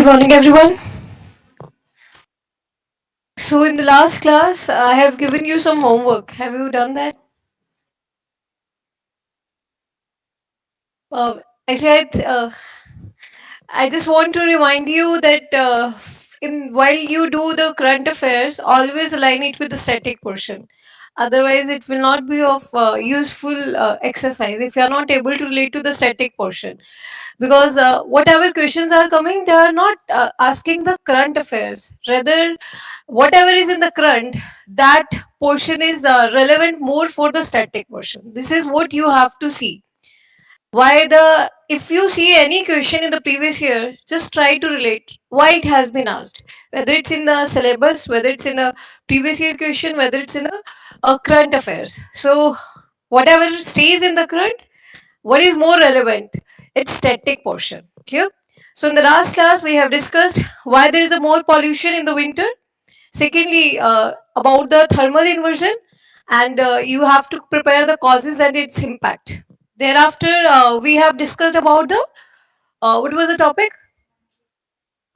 Good morning, everyone. So, in the last class, I have given you some homework. Have you done that? Uh, actually, I just want to remind you that in while you do the current affairs, always align it with the static portion. Otherwise, it will not be of useful exercise if you are not able to relate to the static portion. Because whatever questions are coming, they are not asking the current affairs. Rather, whatever is in the current, that portion is relevant more for the static portion. This is what you have to see. Why the if you see any question in the previous year, just try to relate why it has been asked. Whether it's in the syllabus, whether it's in a previous year question, whether it's in a current affairs. So whatever stays in the current, what is more relevant? Its static portion. Okay. So in the last class, we have discussed why there is a more pollution in the winter. Secondly, about the thermal inversion, and you have to prepare the causes and its impact. Thereafter, we have discussed about the what was the topic?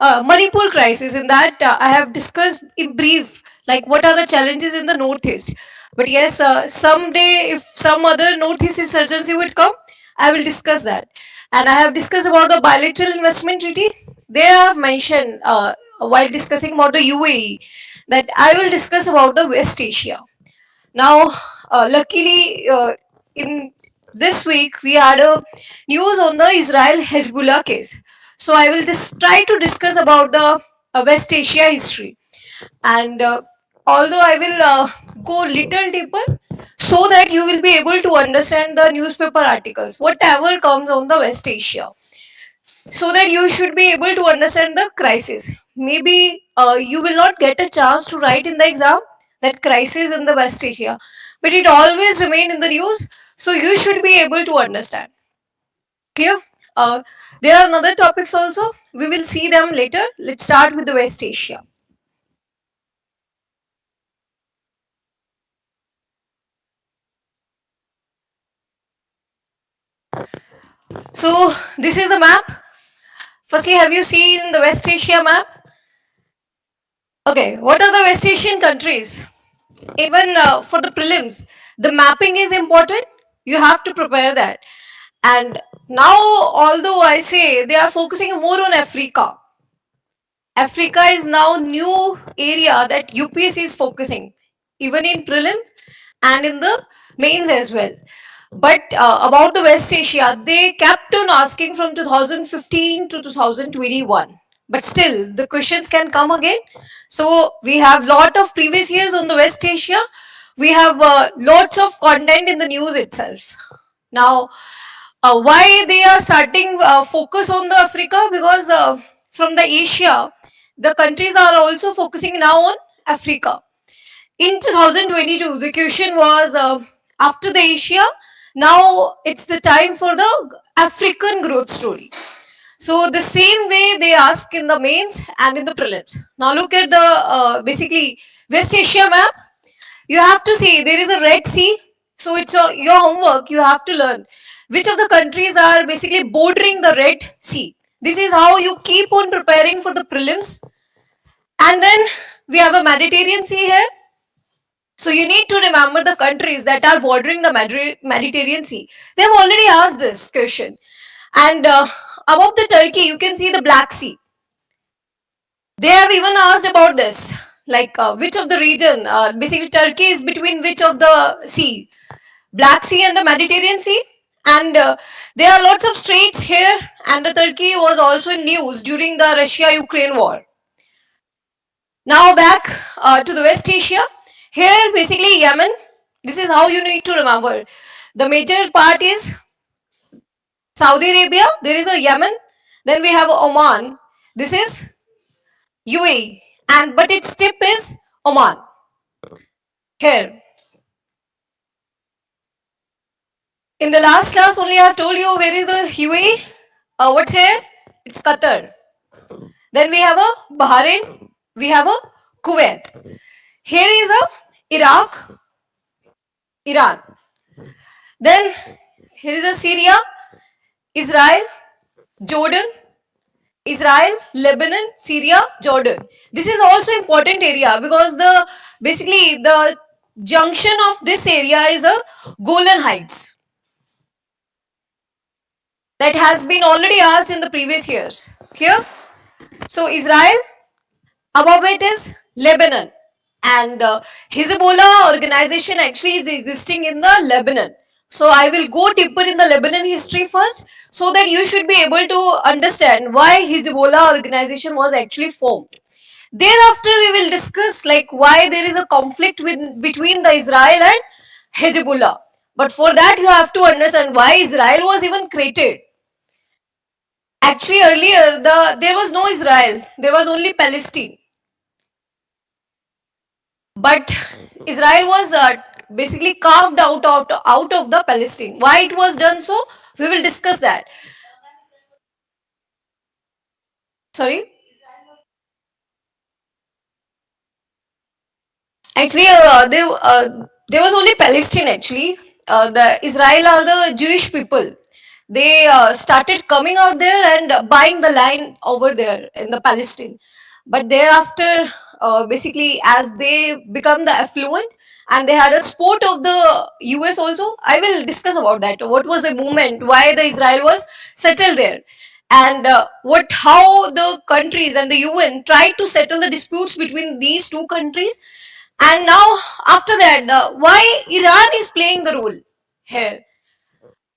Manipur crisis. In that, I have discussed in brief, like what are the challenges in the northeast. But yes, someday if some other northeast insurgency would come, I will discuss that. And I have discussed about the bilateral investment treaty. They have mentioned while discussing about the UAE that I will discuss about the West Asia. Now, luckily, in this week we had a news on the Israel Hezbollah case. So I will try to discuss about the West Asia history, and although I will go little deeper, so that you will be able to understand the newspaper articles, whatever comes on the West Asia, so that you should be able to understand the crisis. Maybe you will not get a chance to write in the exam that crisis in the West Asia, but it always remain in the news, so you should be able to understand. Clear? Uh, there are other topics also. We will see them later. Let's start with the West Asia. So this is the map. Firstly, have you seen the West Asia map? Okay, what are the West Asian countries? Even for the prelims, the mapping is important. You have to prepare that. And now, although I say they are focusing more on Africa, Africa is now new area that UPSC is focusing, even in prelims and in the mains as well. But about the West Asia, they kept on asking from 2015 to 2021. But still, the questions can come again. So we have lot of previous years on the West Asia. We have lots of content in the news itself. Now, why they are starting focus on the Africa? Because from the Asia, the countries are also focusing now on Africa. In 2022, the question was after the Asia, now it's the time for the African growth story. So the same way they ask in the mains and in the prelims. Now look at the basically West Asia map. You have to see there is a Red Sea. So it's your homework. You have to learn which of the countries are basically bordering the Red Sea. This is how you keep on preparing for the prelims. And then we have a Mediterranean Sea here. So you need to remember the countries that are bordering the Mediterranean Sea. They have already asked this question. And above the Turkey, you can see the Black Sea. They have even asked about this, like which of the region, basically Turkey is between which of the sea, Black Sea and the Mediterranean Sea. And there are lots of straits here, and the Turkey was also in news during the Russia-Ukraine war. Now back to the West Asia. Here, basically Yemen. This is how you need to remember. The major part is Saudi Arabia. There is a Yemen. Then we have Oman. This is UAE, and but its tip is Oman. Here, in the last class, only I have told you where is the UAE. What's here? It's Qatar. Then we have a Bahrain. We have a Kuwait. Here is a Iraq, Iran. Then here is a Syria, Israel, Jordan, Israel, Lebanon, Syria, Jordan. This is also important area because the basically the junction of this area is a Golan Heights that has been already asked in the previous years. Clear? So Israel, above it is Lebanon, and Hezbollah organization actually is existing in the Lebanon. So I will go deeper in the Lebanon history first, so that you should be able to understand why Hezbollah organization was actually formed. Thereafter, we will discuss like why there is a conflict between the Israel and Hezbollah. But for that, you have to understand why Israel was even created. Actually, earlier there was no Israel; there was only Palestine. But Israel was basically carved out of the Palestine. Why it was done so? We will discuss that. Sorry. Actually, there was only Palestine. Actually, the Israel are the Jewish people. They started coming out there and buying the land over there in the Palestine. But thereafter, basically, as they become the affluent and they had a support of the US also, I will discuss about that. What was the movement? Why the Israel was settled there? And what how the countries and the UN tried to settle the disputes between these two countries, and now, after that, why Iran is playing the role here?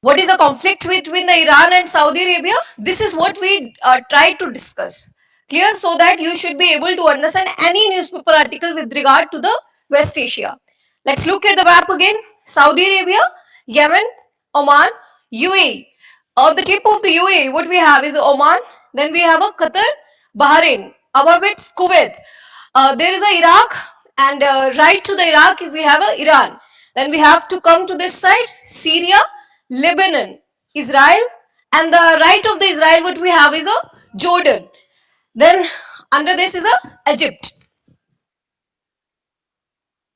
What is the conflict between the Iran and Saudi Arabia? This is what we try to discuss. Clear, so that you should be able to understand any newspaper article with regard to the West Asia. Let's look at the map again. Saudi Arabia, Yemen, Oman, UAE. On the tip of the UAE, what we have is Oman. Then we have a Qatar, Bahrain. Above it, Kuwait. There is a Iraq, and right to the Iraq we have a Iran. Then we have to come to this side, Syria, Lebanon, Israel, and the right of the Israel what we have is a Jordan. Then under this is a Egypt.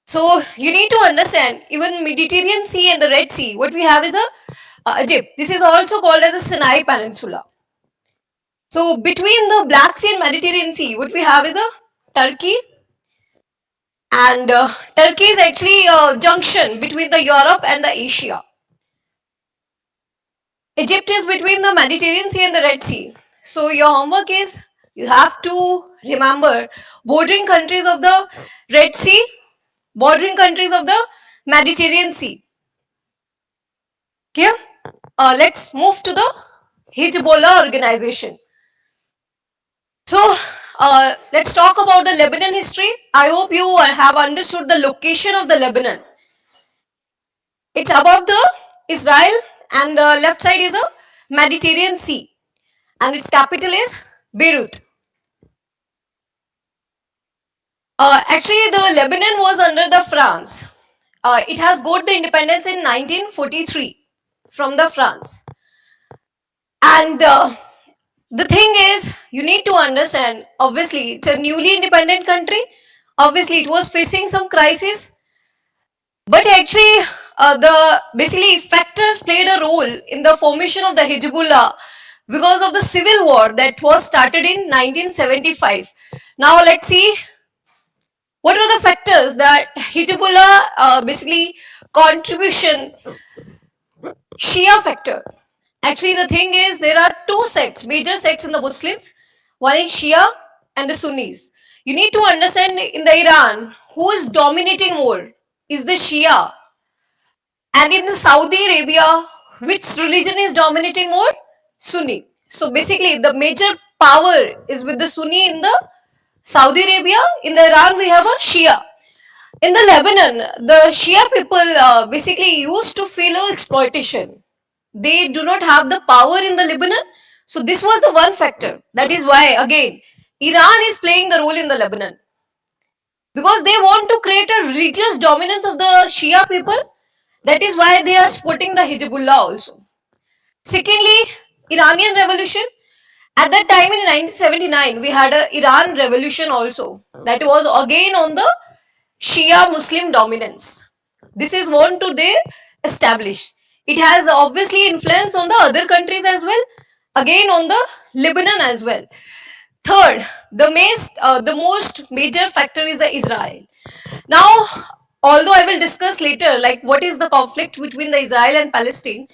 So you need to understand even Mediterranean Sea and the Red Sea. What we have is a Egypt. This is also called as a Sinai Peninsula. So between the Black Sea and Mediterranean Sea, what we have is a Turkey, and Turkey is actually a junction between the Europe and the Asia. Egypt is between the Mediterranean Sea and the Red Sea. So your homework is you have to remember bordering countries of the Red Sea, bordering countries of the Mediterranean Sea. Okay? Let's move to the Hezbollah organization. So let's talk about the Lebanon history. I hope you have understood the location of the Lebanon. It's above the Israel, and the left side is a Mediterranean Sea, and its capital is Beirut. Actually, the Lebanon was under the France. It has got the independence in 1943 from the France. And the thing is, you need to understand, obviously, it's a newly independent country. Obviously, it was facing some crisis. But actually, the basically factors played a role in the formation of the Hezbollah because of the civil war that was started in 1975. Now, let's see what are the factors that Hezbollah basically contribution Shia factor. Actually, the thing is there are two sects, major sects in the Muslims. One is Shia and the Sunnis. You need to understand in the Iran who is dominating more is the Shia, and in the Saudi Arabia which religion is dominating more? Sunni. So basically the major power is with the Sunni in the Saudi Arabia. In the Iran we have a Shia. In the Lebanon, the Shia people basically used to feel exploitation. They do not have the power in the Lebanon. So this was the one factor. That is why again Iran is playing the role in the Lebanon, because they want to create a religious dominance of the Shia people. That is why they are supporting the Hezbollah also. Secondly, Iranian revolution. At that time in 1979, we had a Iran revolution also. That was again on the Shia Muslim dominance. This is what to they establish. It has obviously influence on the other countries as well. again on the Lebanon as well. Third, the most major factor is the Israel. Now, although I will discuss later, like what is the conflict between the Israel and Palestine,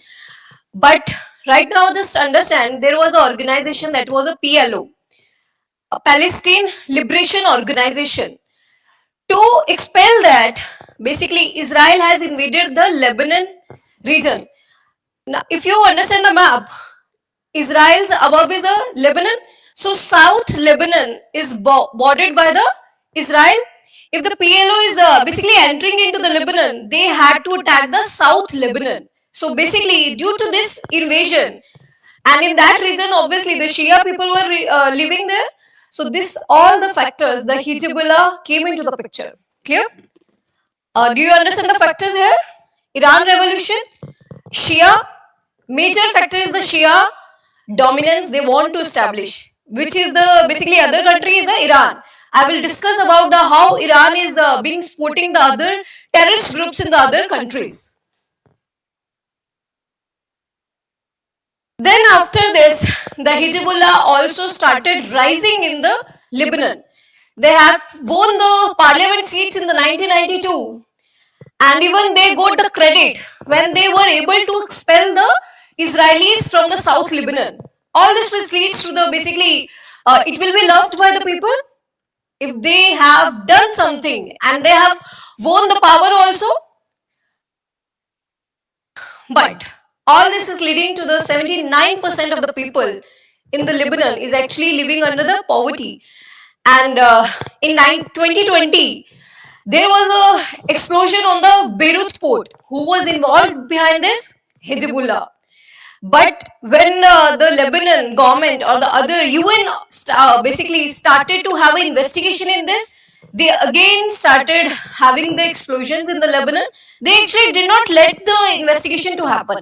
but right now just understand there was an organization that was a PLO, a Palestine Liberation Organization. To expel that, basically Israel has invaded the Lebanon region. Now, if you understand the map, Israel's above is a Lebanon. So South Lebanon is bordered by the Israel. If the PLO is basically entering into the Lebanon, they had to attack the South Lebanon. So basically, due to this invasion, and in that region, obviously the Shia people were living there. So this all the factors, the Hezbollah came into the picture. Clear? Do you understand the factors here? Iran revolution, Shia, major factor is the Shia dominance they want to establish, which is the basically other country is the Iran. I will discuss about the how Iran is being supporting the other terrorist groups in the other countries. Then after this, the Hezbollah also started rising in the Lebanon. They have won the parliament seats in the 1992, and even they got the credit when they were able to expel the Israelis from the South Lebanon. All this will leads to the basically it will be loved by the people if they have done something and they have won the power also. But all this is leading to the 79% of the people in the Lebanon is actually living under the poverty. And in 2020, there was a explosion on the Beirut port. Who was involved behind this? Hezbollah. But when the Lebanon government or the other UN basically started to have an investigation in this, they again started having the explosions in the Lebanon. They actually did not let the investigation to happen.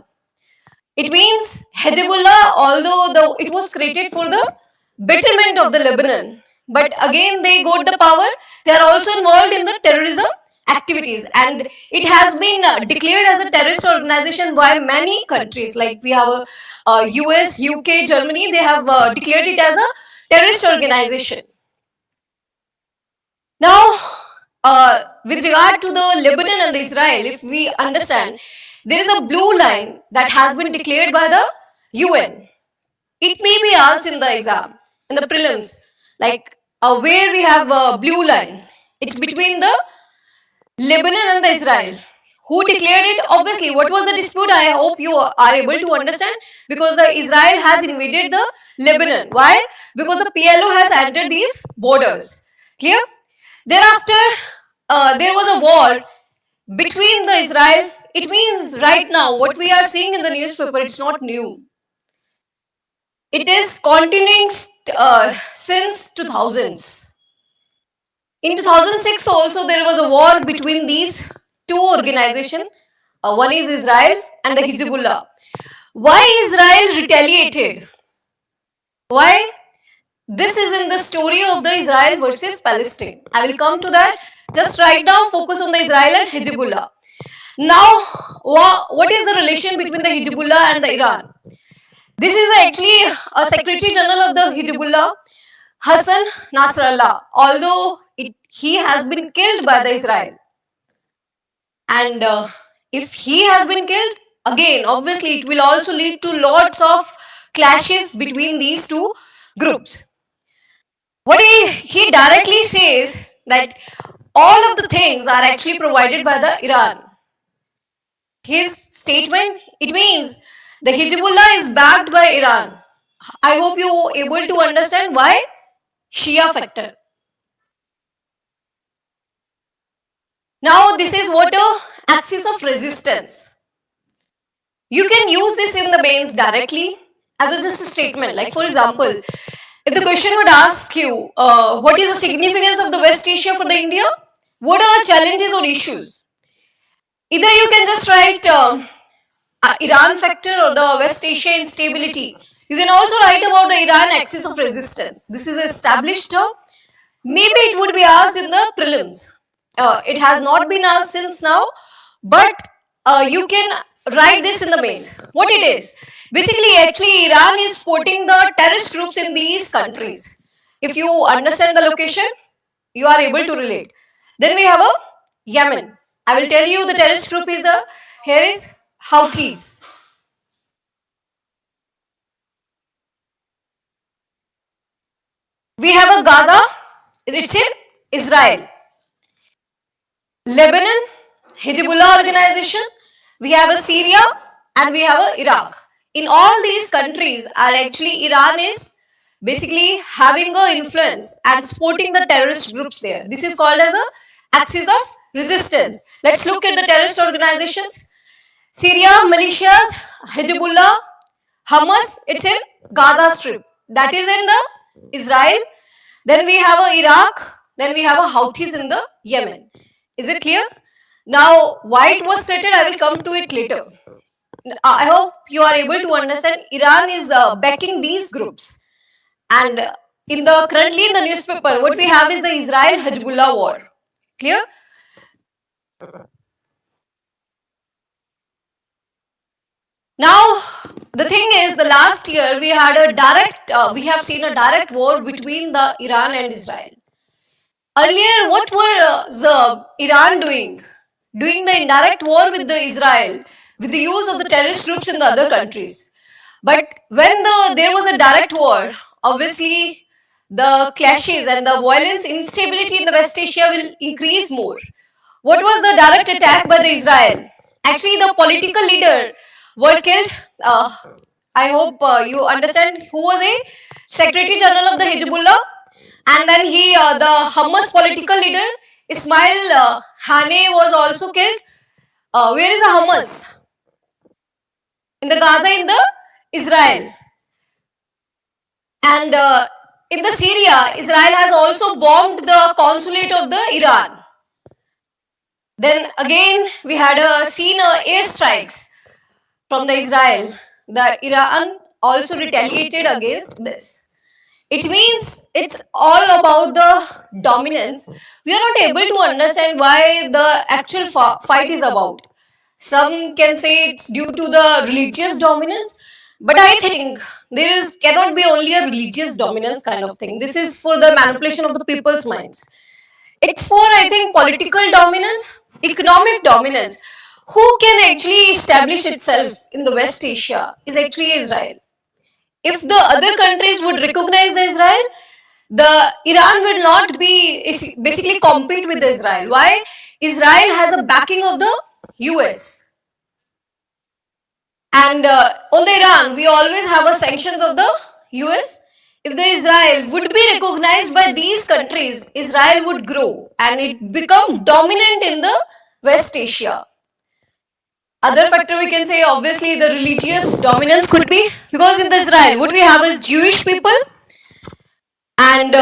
It means Hezbollah, although it was created for the betterment of the Lebanon, but again they got the power. They are also involved in the terrorism activities, and it has been declared as a terrorist organization by many countries. Like we have US, UK, Germany. They have declared it as a terrorist organization. Now, with regard to the Lebanon and the Israel, if we understand, there is a blue line that has been declared by the UN. It may be asked in the exam, in the prelims, like where we have a blue line. It's between the Lebanon and the Israel. Who declared it? Obviously, what was the dispute? I hope you are able to understand, because the Israel has invaded the Lebanon. Why? Because the PLO has entered these borders. Clear? Thereafter, there was a war between the Israel. It means right now what we are seeing in the newspaper, it's not new. It is continuing since 2000s. In 2006 also there was a war between these two organizations. One is Israel and the Hezbollah. Why Israel retaliated? Why? This is in the story of the Israel versus Palestine. I will come to that. Just right now focus on the Israel and Hezbollah. Now, what is the relation between the Hezbollah and the Iran? This is actually a Secretary General of the Hezbollah, Hassan Nasrallah, although he has been killed by the Israel. And if he has been killed, again, obviously it will also lead to lots of clashes between these two groups. What he directly says that all of the things are actually provided by the Iran. His statement, it means the Hezbollah is backed by Iran. I hope you are able to understand why. Shia factor. Now this is what a axis of resistance. You can use this in the mains directly as just a statement. Like for example, if the question would ask you, what is the significance of the West Asia for the India? What are the challenges or issues? Either you can just write Iran factor or the West Asia instability. You can also write about the Iran axis of resistance. This is an established term. Maybe it would be asked in the prelims. It has not been asked since now, but you can write this in the mains. What it is? Basically, actually, Iran is supporting the terrorist groups in these countries. If you understand the location, you are able to relate. Then we have a Yemen. I will tell you the terrorist group is a, here is Houthis. We have a Gaza, it's in Israel. Lebanon, Hezbollah organization. We have a Syria and we have a Iraq. In all these countries are actually Iran is basically having a influence and supporting the terrorist groups there. This is called as a axis of resistance. Let's look at the terrorist organizations. Syria, militias, Hezbollah, Hamas, it's in Gaza Strip. That is in the Israel. Then we have a Iraq. Then we have a Houthis in the Yemen. Is it clear? Now, why it was created, I will come to it later. I hope you are able to understand. Iran is backing these groups. And in the currently in the newspaper, what we have is the Israel Hezbollah war. Clear? Now, the thing is, the last year we had a direct, we have seen a direct war between the Iran and Israel. Earlier, what were the Iran doing? Doing the indirect war with the Israel, with the use of the terrorist groups in the other countries. But when there was a direct war, obviously the clashes and the violence, instability in the West Asia will increase more. What was the direct attack by the Israel? Actually, the political leader were killed. I hope you understand who was a Secretary General of the Hezbollah, and then the Hamas political leader Ismail Haniyeh was also killed. Where is the Hamas? In the Gaza, in the Israel. And in the Syria, Israel has also bombed the consulate of the Iran. Then again, we had seen airstrikes from the Israel. The Iran also retaliated against this. It means it's all about the dominance. We are not able to understand why the actual fight is about. Some can say it's due to the religious dominance, but I think there is cannot be only a religious dominance kind of thing. This is for the manipulation of the people's minds. It's for, I think, political dominance, economic dominance. Who can actually establish itself in the West Asia is actually Israel. If the other countries would recognize Israel, the Iran will not be basically compete with Israel. Why? Israel has a backing of the US. And on the Iran, we always have a sanctions of the US. If the Israel would be recognized by these countries, Israel would grow and it become dominant in the West Asia. Other factor we can say, obviously the religious dominance could be, because in the Israel what we have is Jewish people, and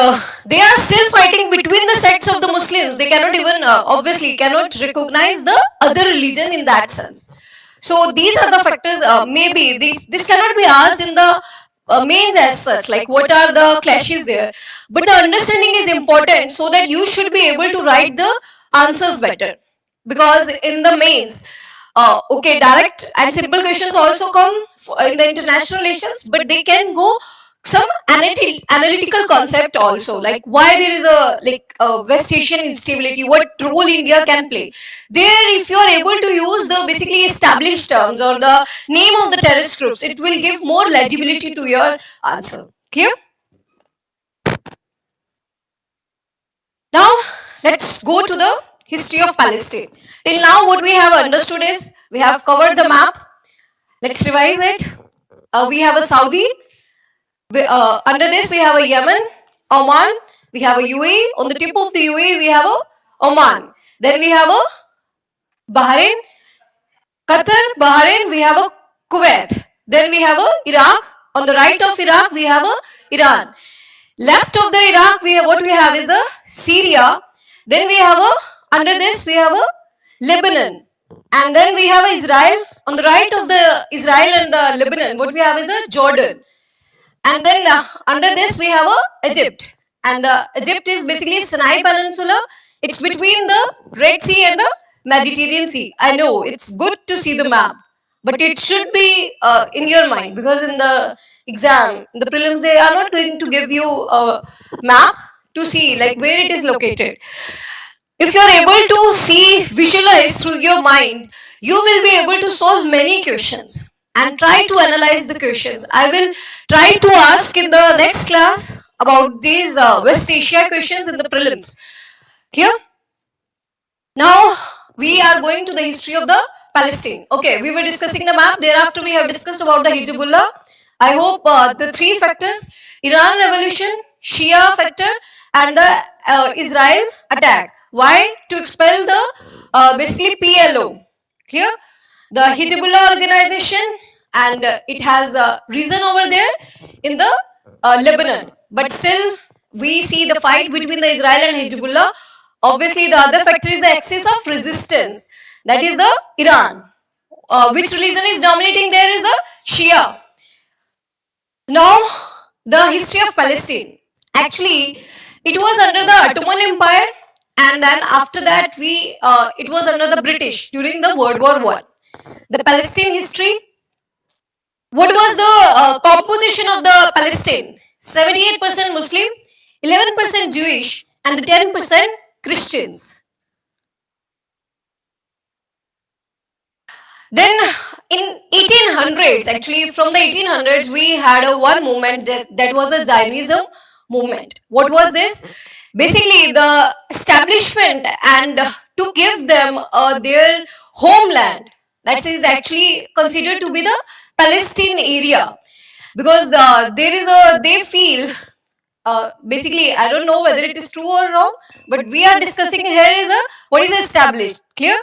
they are still fighting between the sects of the Muslims. They cannot even obviously cannot recognize the other religion in that sense. So these are the factors. Maybe this cannot be asked in the mains as such, like what are the clashes there, but the understanding is important so that you should be able to write the answers better. Because in the mains, okay, direct and simple questions also come in the international relations, but they can go some analytical concept also, like why there is a West Asian instability, what role India can play there. If you are able to use the basically established terms or the name of the terrorist groups, it will give more legibility to your answer. Clear? Now let's go to the history of Palestine. Till now what we have understood is we have covered the map. Let's revise it. We have a Saudi. Under this we have a Yemen, Oman, we have a UAE. On the tip of the UAE we have a Oman. Then we have a Bahrain, Qatar, Bahrain, we have a Kuwait. Then we have a Iraq. On the right of Iraq we have a Iran. Left of the Iraq we have, what we have is a Syria. Then we have a, under this we have a Lebanon. And then we have Israel. On the right of the Israel and the Lebanon, what we have is a Jordan. And then under this we have a Egypt. And Egypt is basically Sinai Peninsula. It's between the Red Sea and the Mediterranean Sea. I know it's good to see the map. but it should be in your mind, because in the exam, in the prelims, they are not going to give you a map to see like where it is located. If you are able to see, visualize through your mind, you will be able to solve many questions and try to analyze the questions. I will try to ask in the next class about these West Asia questions in the prelims. Clear? Now we are going to the history of the Palestine. Okay, we were discussing the map. Thereafter, we have discussed about the Hijabullah. I hope the three factors: Iran revolution, Shia factor, and the Israel attack. Why? To expel the basically PLO. Clear? The Hijabullah organization, and it has reason over there in the Lebanon. But still, we see the fight between the Israel and Hezbollah. Obviously, the other factor is the axis of resistance. That is the Iran. Which religion is dominating there is the Shia. Now, the history of Palestine. Actually, it was under the Ottoman Empire, and then after that, it was under the British during the World War One. The Palestine history. What was the composition of the Palestine? 78% Muslim, 11% Jewish, and 10% Christians. Then in 1800s, actually from the 1800s, we had a one movement that was a Zionism movement. What was this? Basically the establishment and to give them their homeland, that is actually considered to be the Palestine area, because there is a, they feel basically, I don't know whether it is true or wrong, but we are discussing here is a what is established. Clear?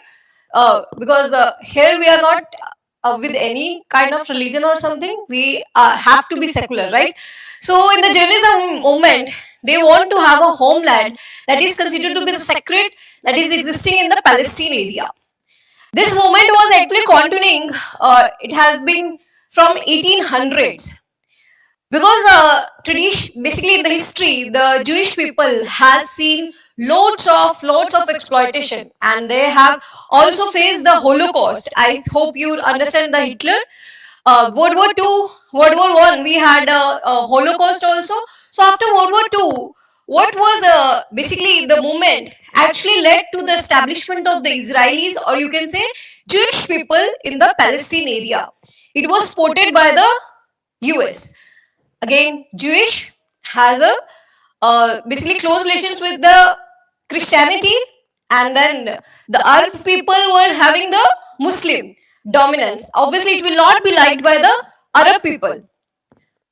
Because here we are not with any kind of religion or something. We have to be secular, right? So in the Zionism movement, they want to have a homeland that is considered to be the sacred, that is existing in the Palestine area. This movement was actually continuing. It has been from 1800s, because tradition, basically in the history, the Jewish people has seen lots of exploitation, and they have also faced the Holocaust. I hope you understand the Hitler. World War II, World War One, we had a Holocaust also. So after World War II, what was basically the movement actually led to the establishment of the Israelis, or you can say Jewish people in the Palestine area. It was supported by the US. Again, Jewish has a basically close relations with the Christianity, and then the Arab people were having the Muslim dominance. Obviously, it will not be liked by the Arab people.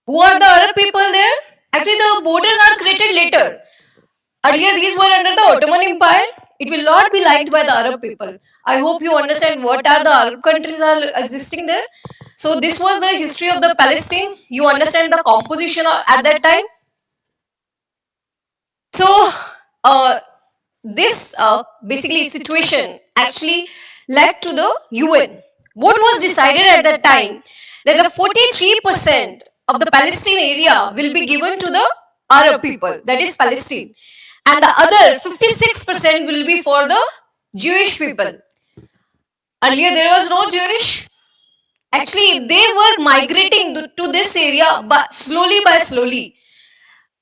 Who are the Arab people there? Actually, the borders are created later. Earlier, these were under the Ottoman Empire. It will not be liked by the Arab people. I hope you understand what are the Arab countries are existing there. So this was the history of the Palestine. You understand the composition at that time. So this basically situation actually led to the UN. What was decided at that time? That the 43% of the Palestine area will be given to the Arab people, that is Palestine, and the other 56% will be for the Jewish people. Earlier there was no Jewish. Actually, they were migrating to this area, but slowly by slowly.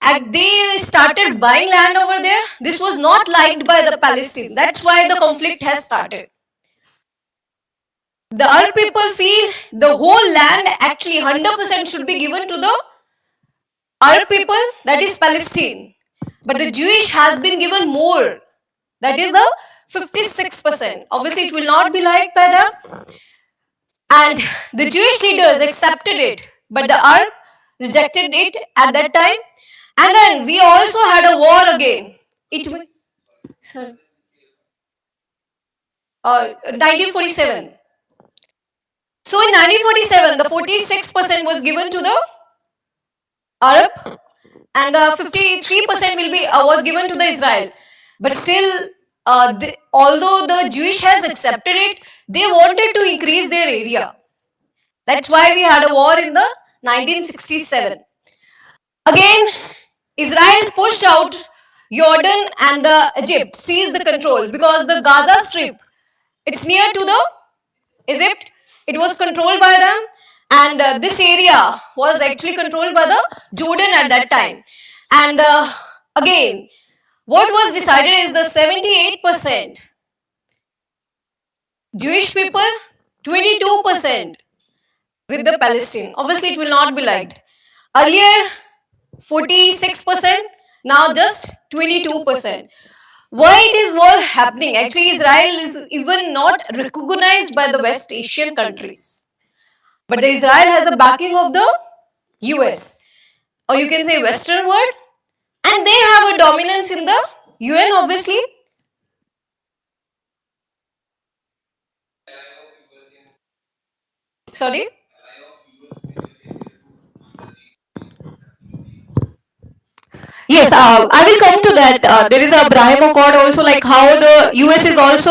And they started buying land over there. This was not liked by the Palestine. That's why the conflict has started. The Arab people feel the whole land actually 100% should be given to the Arab people, that is Palestine. But the Jewish has been given more, that is the 56%. Obviously, it will not be liked by them. And the Jewish leaders accepted it, but the Arab rejected it at that time. And then we also had a war again. It was, sorry, 1947. So in 1947, the 46% was given to the Arab, and the 53% will be was given to the Israel. But still, although the Jewish has accepted it, they wanted to increase their area. That's why we had a war in the 1967. Again, Israel pushed out Jordan, and the Egypt seized the control, because the Gaza Strip, it's near to the Egypt. it was controlled by them, and this area was actually controlled by the Jordan at that time. And again, what was decided is the 78% Jewish people, 22% with the Palestine. Obviously, it will not be liked. Earlier, 46%, now just 22%. Why it is all happening? Actually, Israel is even not recognized by the West Asian countries. But the Israel has a backing of the US, or you can say Western world, and they have a dominance in the UN, obviously. Sorry? Yes, I will come to that. There is a Brahim Accord also, like how the US is also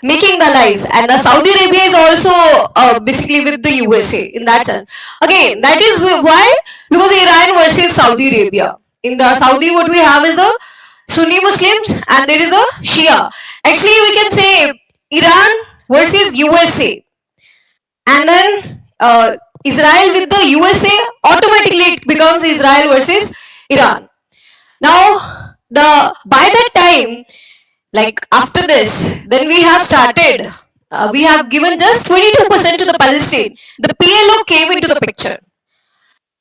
making the allies, and Saudi Arabia is also basically with the USA in that sense. Again, that is why, because Iran versus Saudi Arabia. In the Saudi, what we have is the Sunni Muslims, and there is a Shia. Actually, we can say Iran versus USA, and then Israel with the USA, automatically it becomes Israel versus Iran. Now, the by that time, like after this, then we have started. We have given just 22% to the Palestine. The PLO came into the picture.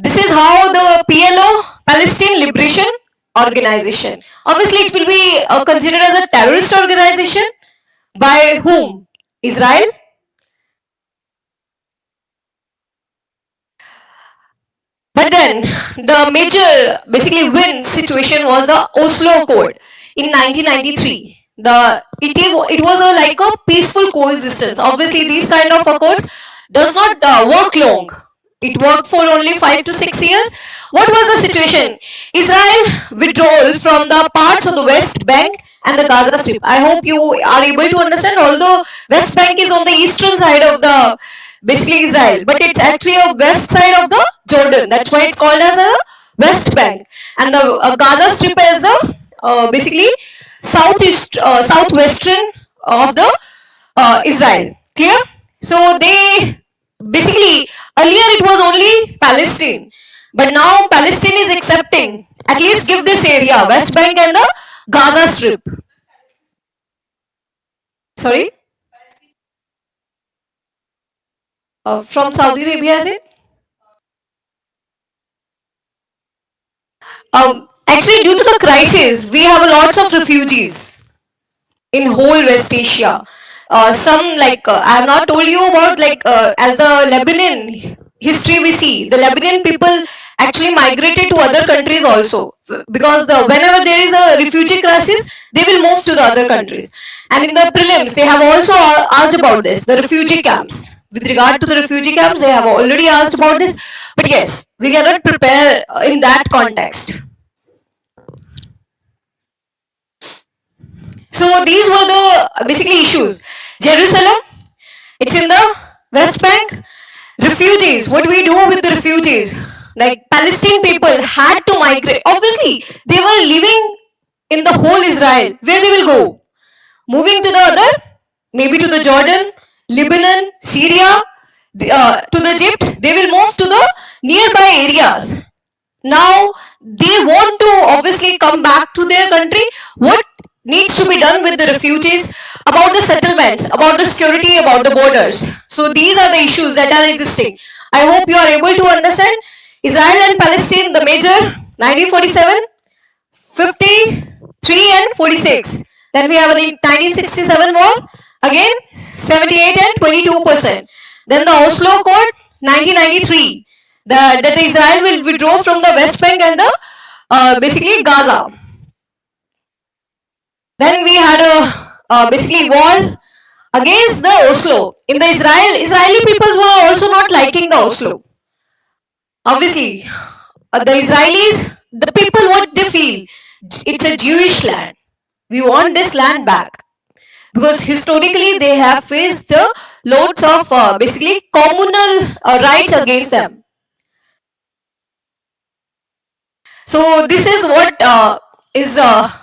This is how the PLO, Palestine Liberation Organization. Obviously, it will be considered as a terrorist organization by whom? Israel. But then the major basically win situation was the Oslo Accord in 1993. It was a like a peaceful coexistence. Obviously, these kind of accords does not work long. It worked for only 5 to 6 years. What was the situation? Israel withdrawal from the parts of the West Bank and the Gaza Strip. I hope you are able to understand. Although West Bank is on the eastern side of the basically Israel, but it's actually a west side of the Jordan. That's why it's called as a West Bank, and the Gaza Strip is the basically southeast, southwestern of the Israel. Clear? So they basically earlier it was only Palestine, but now Palestine is accepting at least give this area West Bank and the Gaza Strip. Sorry, from Saudi Arabia, is it? Actually, due to the crisis, we have lots of refugees in whole West Asia. Some like I have not told you about like as the Lebanon history we see the Lebanon people actually migrated to other countries also because whenever there is a refugee crisis they will move to the other countries, and in the prelims they have also asked about this the refugee camps. With regard to the refugee camps they have already asked about this, but yes we cannot prepare in that context. So these were the basically issues. Jerusalem, it's in the West Bank. Refugees, what do we do with the refugees? Like Palestinian people had to migrate. Obviously, they were living in the whole Israel. Where they will go? Moving to the other, maybe to the Jordan, Lebanon, Syria, to the Egypt. They will move to the nearby areas. Now they want to obviously come back to their country. What needs to be done with the refugees, about the settlements, about the security, about the borders? So these are the issues that are existing. I hope you are able to understand. Israel and Palestine, the major 1947, 53 and 46. Then we have a 1967 war, again 78 and 22%. Then the Oslo Accord 1993, that Israel will withdraw from the West Bank and the basically Gaza. Then we had a basically war against the Oslo. In the Israeli people were also not liking the Oslo. Obviously, the Israelis, the people, what they feel, it's a Jewish land. We want this land back because historically they have faced loads of basically communal rights against them. So this is what is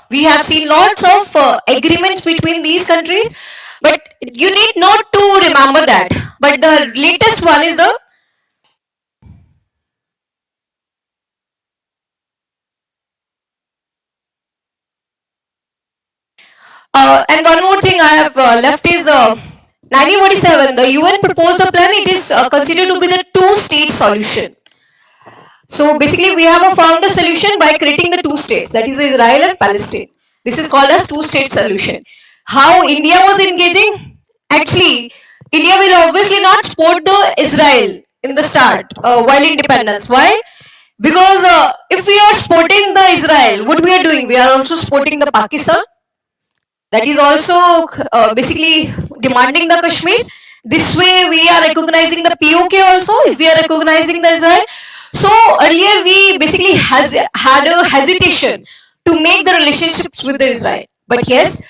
we have seen lots of agreements between these countries, But you need not to remember that. But the latest one is the and one more thing I have left is 1947. The UN proposed a plan. It is considered to be the two-state solution. So basically, we have found a solution by creating the two states, that is Israel and Palestine. This is called as two-state solution. How India was engaging? Actually, India will obviously not support the Israel in the start while independence. Why? Because if we are supporting the Israel, what we are doing? We are also supporting the Pakistan. That is also basically demanding the Kashmir. This way, we are recognizing the POK also. If we are recognizing the Israel, so earlier we basically had a hesitation to make the relationships with the Israel. But yes,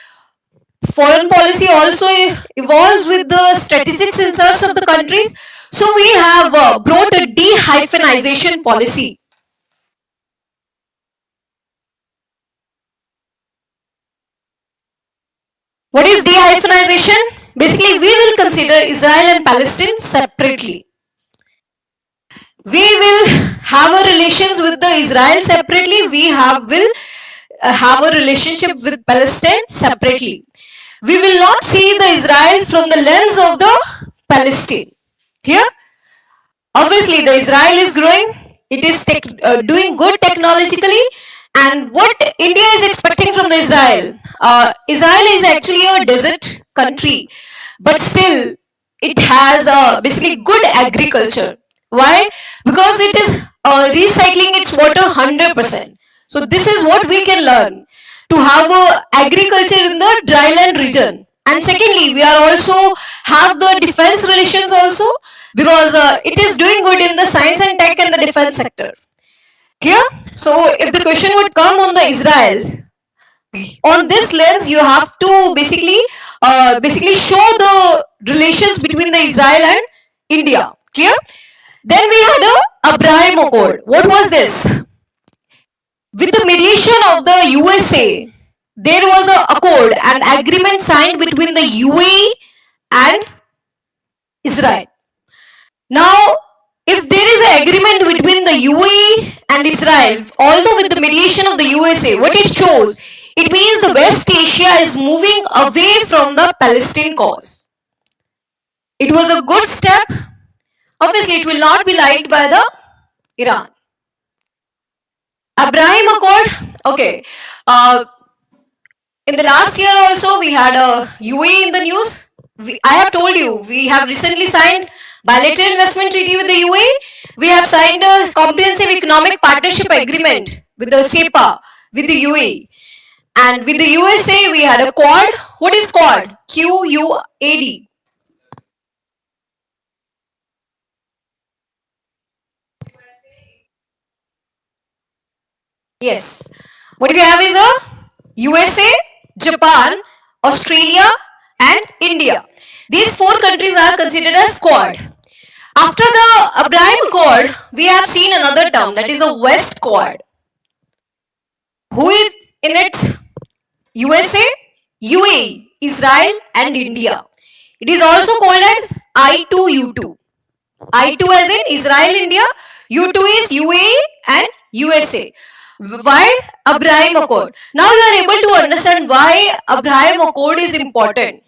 foreign policy also evolves with the strategic interests of the countries. So we have brought a de-hyphenization policy. What is de-hyphenization? Basically, we will consider Israel and Palestine separately. We will have a relations with the Israel separately. We will have a relationship with Palestine separately. We will not see the Israel from the lens of the Palestine. Clear? Obviously, the Israel is growing. It is doing good technologically. And what India is expecting from the Israel? Israel is actually a desert country, but still it has basically good agriculture. Why? Because it is recycling its water 100%. So this is what we can learn to have agriculture in the dryland region. And secondly, we are also have the defense relations also, because it is doing good in the science and tech and the defense sector. Clear? So if the question would come on the Israel, on this lens, you have to basically show the relations between the Israel and India. Clear? Then we had a Abraham Accord. What was this? With the mediation of the USA, there was an accord and agreement signed between the UAE and Israel. Now, if there is an agreement between the UAE and Israel, although with the mediation of the USA, what it shows, it means the West Asia is moving away from the Palestine cause. It was a good step. Obviously, it will not be liked by the Iran. Abraham Accord. Okay. In the last year also, we had a UAE in the news. I have told you, we have recently signed bilateral investment treaty with the UAE. We have signed a comprehensive economic partnership agreement with the SEPA with the UAE. And with the USA, we had a Quad. What is Quad? QUAD. Yes. What we have is a USA, Japan, Australia, and India. These four countries are considered as Quad. After the Abraham Accord, we have seen another term, that is a West Quad. Who is in it? USA, UAE, Israel, and India. It is also called as I2U2. I2 as in Israel, India, U2 is UAE and USA. Why Abraham Accord? Now you are able to understand why Abraham Accord is important.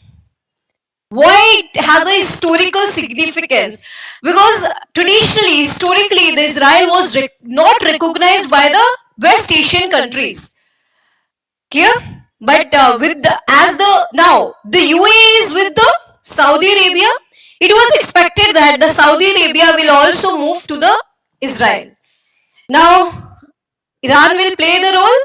Why it has a historical significance? Because traditionally, historically, the Israel was not recognized by the West Asian countries. Clear? But with the as the now the UAE is with the Saudi Arabia, it was expected that the Saudi Arabia will also move to the Israel. Now Iran will play the role.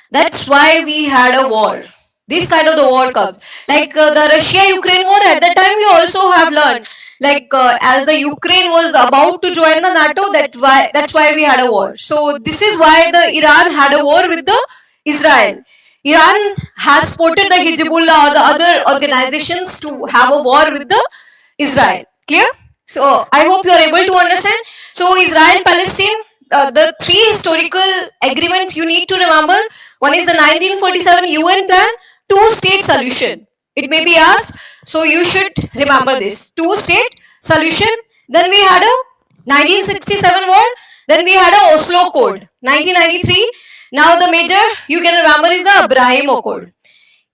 That's why we had a war. This kind of the war comes. Like the Russia-Ukraine war, at that time we also have learned. Like as the Ukraine was about to join the NATO, that's why we had a war. So this is why the Iran had a war with the Israel. Iran has supported the Hezbollah or the other organizations to have a war with the Israel. Clear? So I hope you are able to understand. So Israel, Palestine, the three historical agreements you need to remember. One is the 1947 UN plan, two-state solution. It may be asked, So you should remember this. Two state solution. Then we had a 1967 war. Then we had a Oslo Code 1993. Now the major you can remember is the Abraham Accord.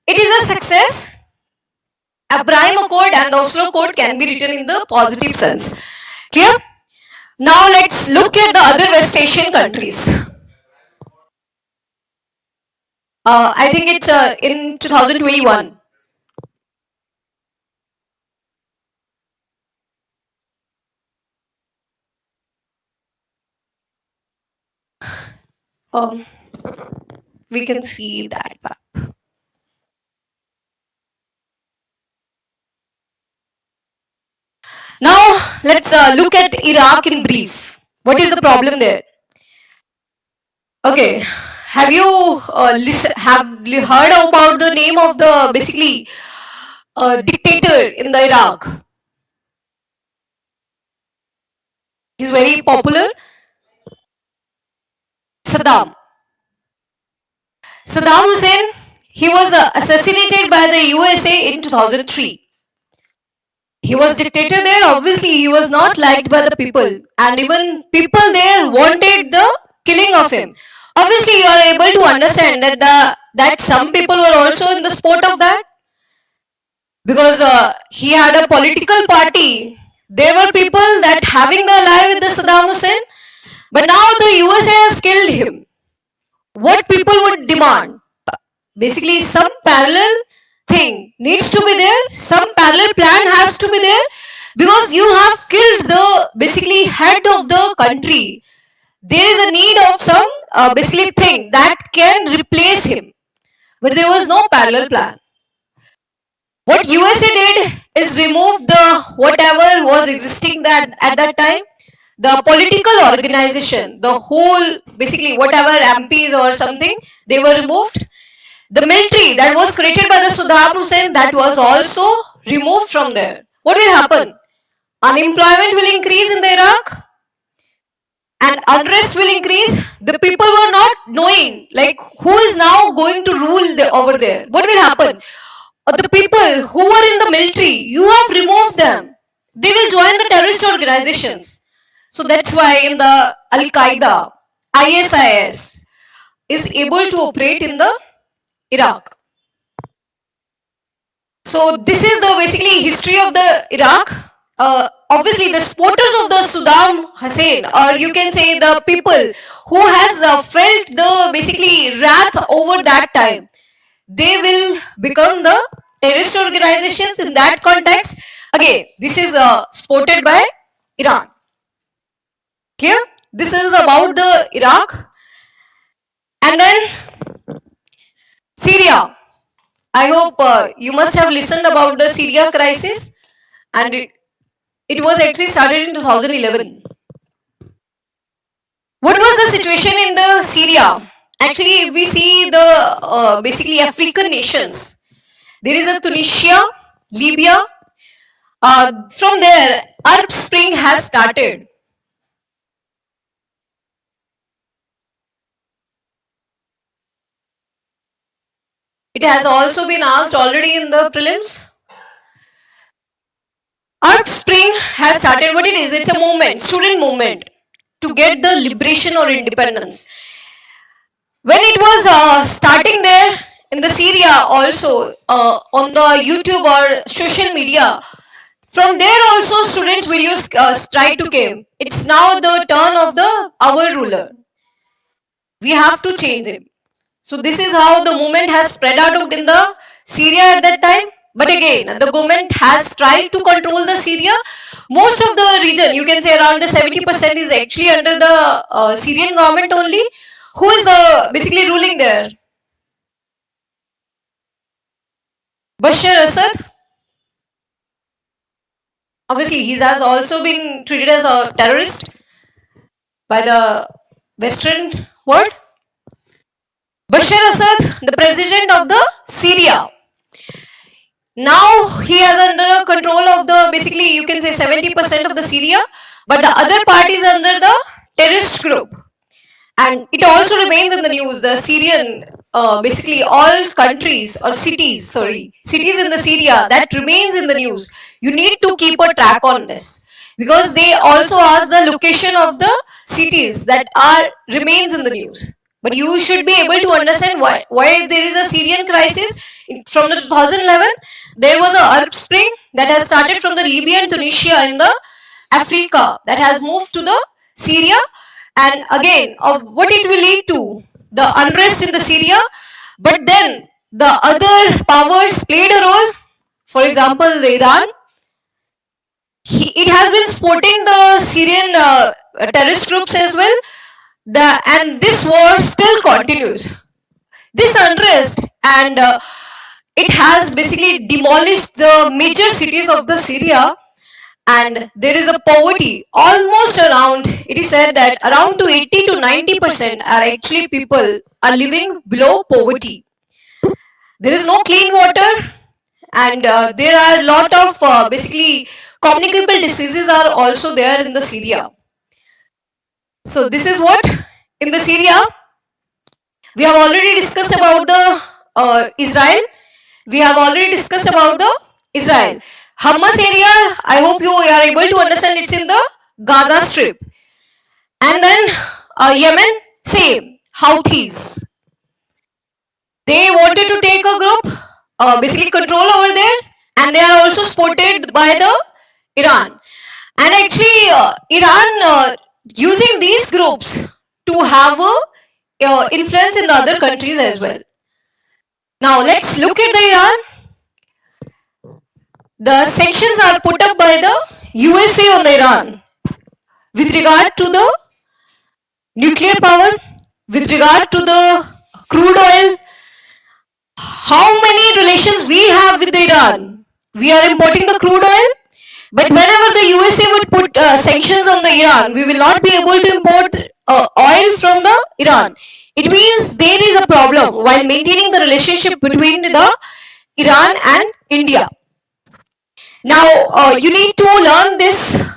It is a success. Abraham Accord and the Oslo Code can be written in the positive sense. Clear? Now let's look at the other West Asian countries. I think it's in 2021. Um, we can see that map. Now let's look at Iraq in brief. What is the problem there? Okay, have you heard about the name of the basically dictator in the Iraq? He's very popular. Saddam. Saddam Hussein. He was assassinated by the USA in 2003. He was dictator there. Obviously, he was not liked by the people, and even people there wanted the killing of him. Obviously, you are able to understand that that some people were also in the support of that, because he had a political party. There were people that having the ally with the Saddam Hussein, but now the USA has killed him. What people would demand? Basically, some parallel thing needs to be there. Some parallel plan has to be there, because you have killed the basically head of the country. There is a need of some basically thing that can replace him, but there was no parallel plan. What USA did is remove the whatever was existing that at that time, the political organization, the whole basically whatever MPs or something, they were removed. The military that was created by the Saddam Hussein, that was also removed from there. What will happen? Unemployment will increase in the Iraq, and unrest will increase. The people were not knowing like who is now going to rule over there. What will happen? The people who were in the military, you have removed them. They will join the terrorist organizations. So that's why in the Al Qaeda, ISIS is able to operate in the Iraq. So this is the basically history of the Iraq. Obviously, the supporters of the Saddam Hussein, or you can say the people who has felt the basically wrath over that time, they will become the terrorist organizations in that context. Again, this is supported by Iran. Clear? This is about the Iraq. And then Syria. I hope you must have listened about the Syria crisis, and it was actually started in 2011. What was the situation in the Syria? Actually, if we see the basically African nations, there is a Tunisia, Libya. From there, Arab Spring has started. It has also been asked already in the prelims. Arab Spring has started. What it is? It's a movement, student movement, to get the liberation or independence. When it was starting there in the Syria also on the YouTube or social media, from there also students videos try to came. It's now the turn of the our ruler. We have to change him. So this is how the movement has spread out in the Syria at that time. But again, the government has tried to control the Syria. Most of the region, you can say around the 70% is actually under the Syrian government only. Who is basically ruling there? Bashar Assad. Obviously, he has also been treated as a terrorist by the Western world. Bashar Assad, the president of the Syria. Now he has under control of the basically you can say 70% of the Syria, but the other part is under the terrorist group. And it also remains in the news, the Syrian basically all countries or cities, sorry, cities in the Syria that remains in the news. You need to keep a track on this because they also ask the location of the cities that are remains in the news. But you should be able to understand why there is a Syrian crisis. From the 2011, there was a Arab Spring that has started from the Libya and Tunisia in the Africa that has moved to the Syria, and again of what it will lead to the unrest in the Syria. But then the other powers played a role. For example, Iran, it has been supporting the Syrian terrorist groups as well. And this war still continues. This unrest and it has basically demolished the major cities of the Syria, and there is a poverty almost around, it is said that around to 80 to 90% are actually people are living below poverty. There is no clean water, and there are a lot of basically communicable diseases are also there in the Syria. So this is what in the Syria. We have already discussed about the Israel. We have already discussed about the Israel. Hamas area, I hope you are able to understand, it's in the Gaza Strip. And then Yemen, same, Houthis. They wanted to take a group, basically control over there, and they are also supported by the Iran. And actually, Iran using these groups to have a influence in the other countries as well. Now let's look at the Iran. The sanctions are put up by the USA on the Iran with regard to the nuclear power, with regard to the crude oil. How many relations we have with Iran? We are importing the crude oil, but whenever the USA would put sanctions on the Iran, we will not be able to import oil from the Iran. It means there is a problem while maintaining the relationship between the Iran and India. Now, you need to learn this.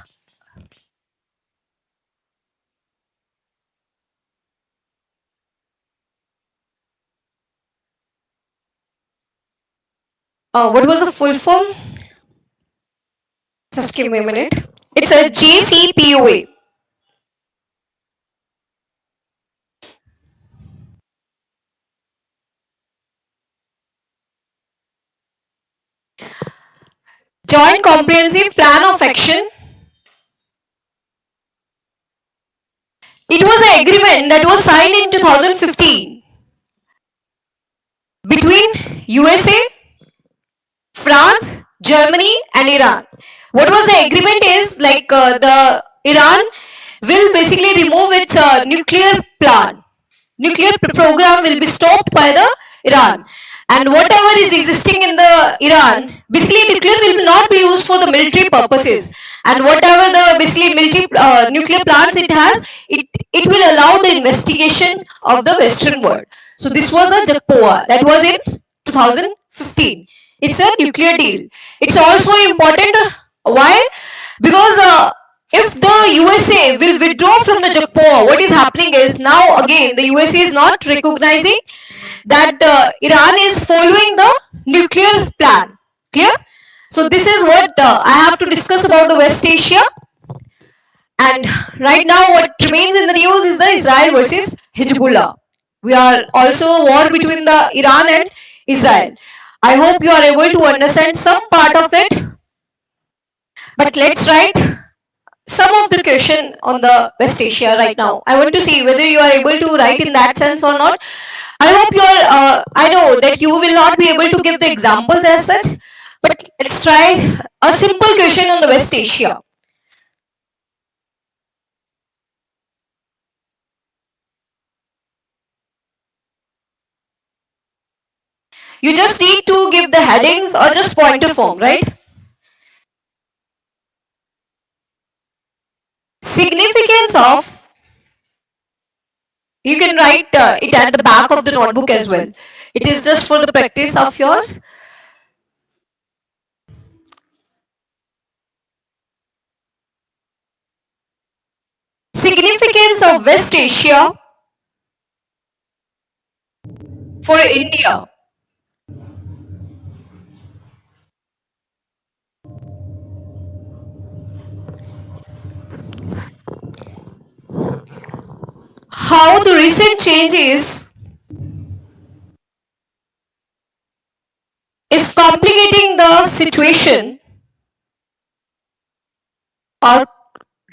What was the full form? Just give me a minute. It's a JCPOA. Joint Comprehensive Plan of Action. It was an agreement that was signed in 2015 between USA, France, Germany, and Iran. What was the agreement is like the Iran will basically remove its nuclear plan. Nuclear program will be stopped by the Iran, and whatever is existing in the Iran, basically nuclear will not be used for the military purposes, and whatever the basically military nuclear plants it has, it will allow the investigation of the Western world. So this was a JAPOA that was in 2015. It's a nuclear deal. It's also important. Why? Because if the USA will withdraw from the JAPOA, what is happening is now again the USA is not recognizing that Iran is following the nuclear plan. Clear? So this is what I have to discuss about the West Asia. And right now what remains in the news is the Israel versus Hezbollah. We are also war between the Iran and Israel. I hope you are able to understand some part of it. But let's write some of the question on the West Asia right now. I want to see whether you are able to write in that sense or not. I hope you are, I know that you will not be able to give the examples as such, but let's try a simple question on the West Asia. You just need to give the headings or just pointer form, right? Significance of, you can write it at the back of the notebook as well. It is just for the practice of yours. Significance of West Asia for India. How the recent changes is complicating the situation or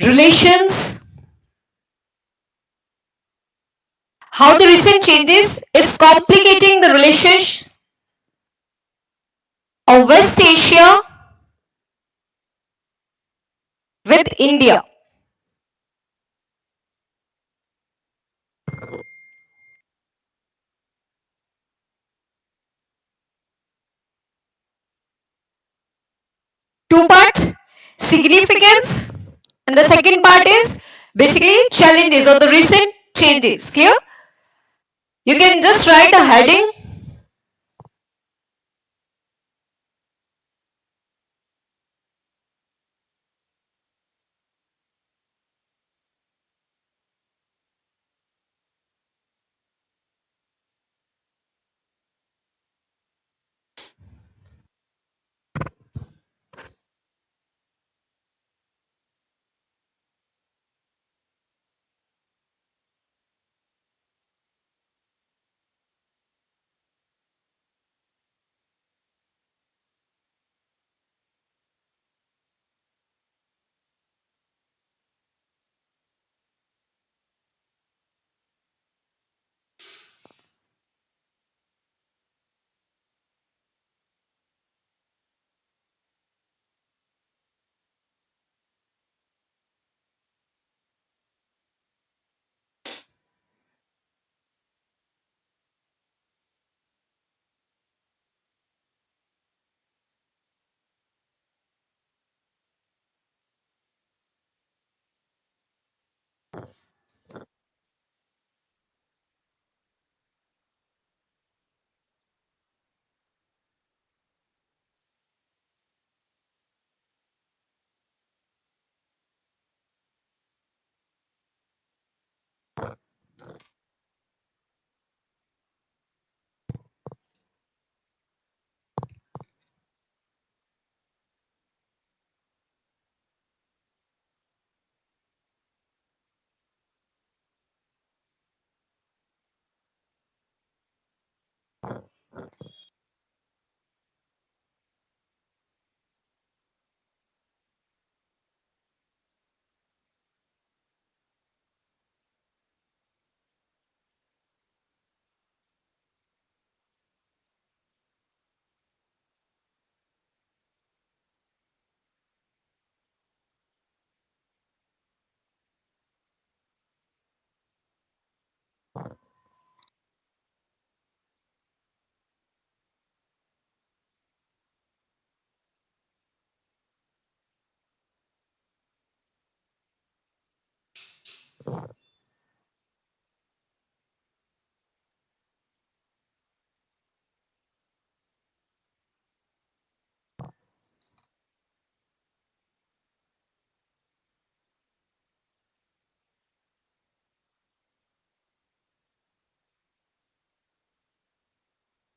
relations, how the recent changes is complicating the relations of West Asia with India. Two parts, significance, and the second part is basically challenges or the recent changes. Clear? You can just write a heading.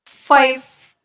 Five.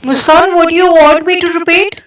Muskan, what do you want me to repeat?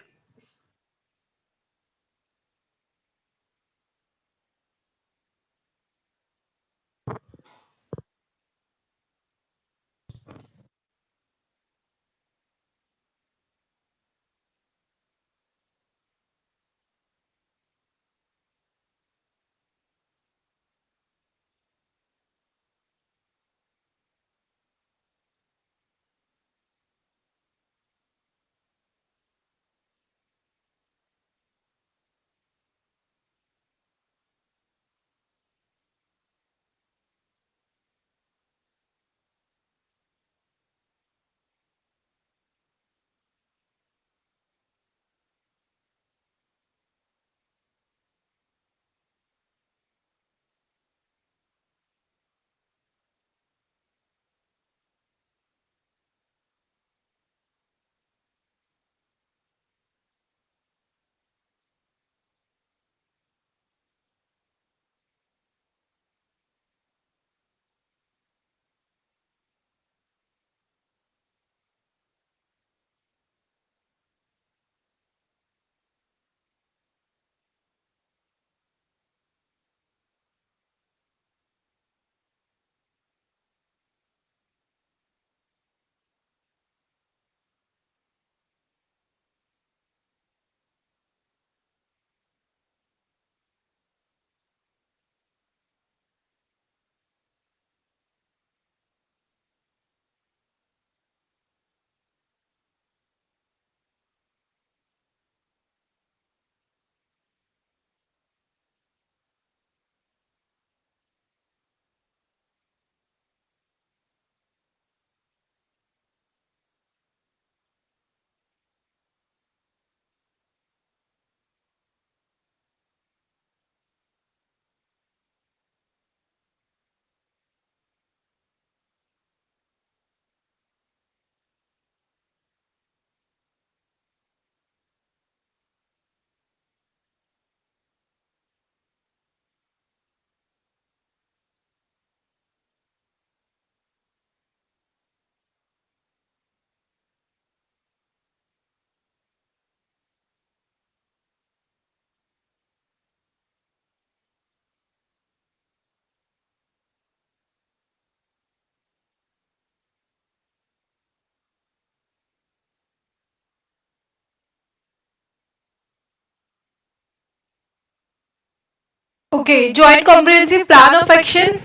Okay, joint comprehensive plan of action.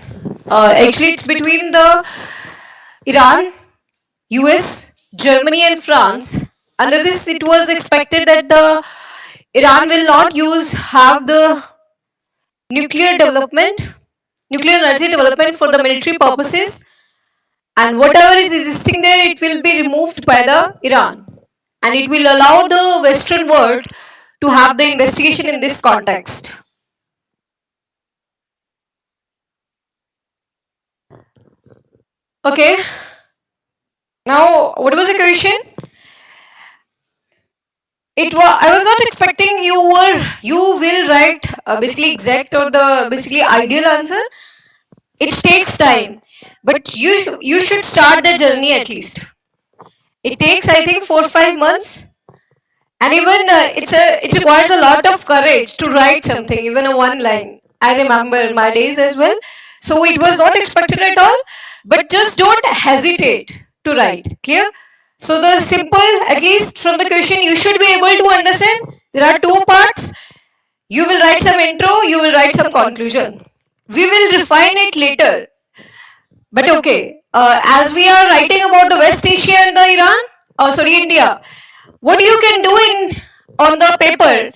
Actually, it's between the Iran, US, Germany, and France. Under this, it was expected that the Iran will not use have the nuclear development, nuclear energy development for the military purposes, and whatever is existing there, it will be removed by the Iran, and it will allow the Western world to have the investigation in this context. Okay. Now, what was the question? It was. I was not expecting you will write basically exact or the basically ideal answer. It takes time, but you should start the journey at least. It takes I think 4 5 months, and even it requires a lot of courage to write something, even a one line. I remember my days as well. So it was not expected at all, but just don't hesitate to write. Clear? So the simple, at least from the question, you should be able to understand. There are two parts. You will write some intro, you will write some conclusion. We will refine it later. But okay, as we are writing about the West Asia and the Iran, oh sorry, India, what you can do in on the paper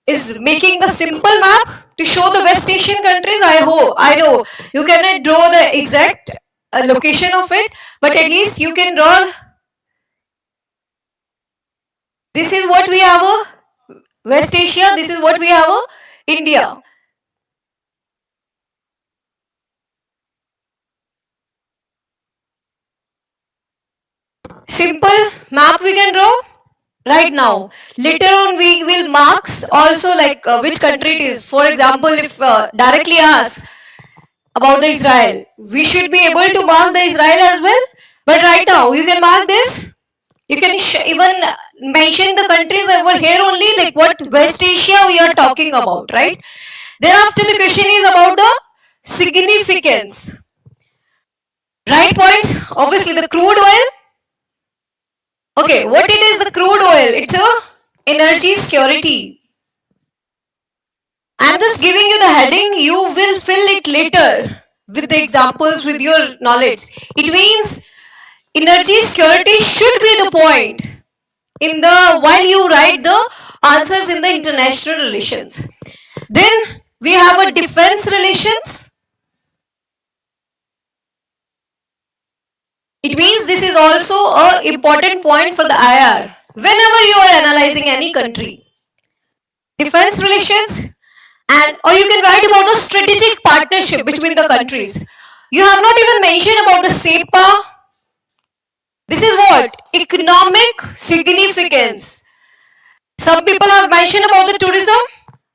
is making the simple map to show the West Asian countries. I know you cannot draw the exact location of it, but at least you can draw. This is what we have a West Asia. This is what we have a India. Simple map we can draw right now. Later on, we will marks also like which country it is. For example, if directly asked about the Israel, we should be able to mark the Israel as well. But right now, you can mark this. You can even mention the countries over here only, like what West Asia we are talking about, right? Thereafter, the question is about the significance. Right points, obviously the crude oil. Okay, what it is the crude oil? It's a energy security. I'm just giving you the heading, you will fill it later with the examples, with your knowledge. It means energy security should be the point in the while you write the answers in the international relations. Then we have a defense relations. It means this is also a important point for the IR whenever you are analyzing any country. Defense relations, and or you can write about the strategic partnership between the countries. You have not even mentioned about the SEPA. This is what? Economic significance. Some people have mentioned about the tourism,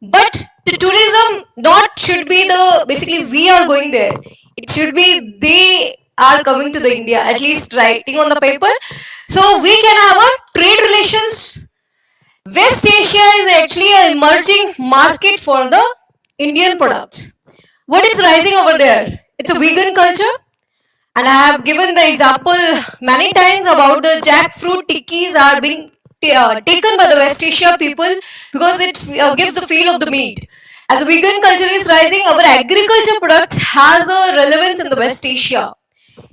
but the tourism not should be the basically we are going there. It should be they are coming to the India, at least writing on the paper. So we can have a trade relations. West Asia is actually an emerging market for the Indian products. What is rising over there? It's a vegan culture. And I have given the example many times about the jackfruit tikkis are being taken by the West Asia people because it gives the feel of the meat. As a vegan culture is rising, our agriculture products has a relevance in the West Asia.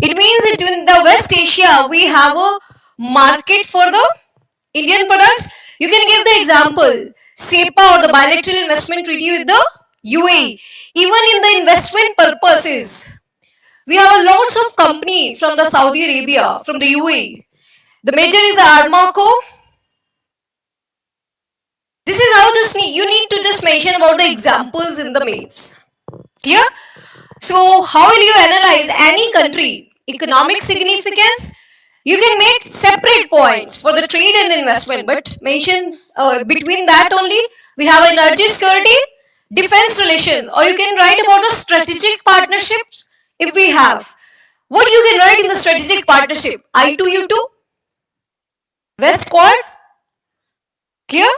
It means that in the West Asia we have a market for the Indian products. You can give the example SEPA or the bilateral investment treaty with the UAE. Even in the investment purposes, we have lots of company from the Saudi Arabia, from the UAE. The major is the Armaco. This is how just you need to just mention about the examples in the mails. Clear? So how will you analyze any country? Economic significance. You can make separate points for the trade and investment, but mention between that only we have energy security, defense relations, or you can write about the strategic partnerships if we have. What you can write in the strategic partnership? I2U2, West Quad, clear?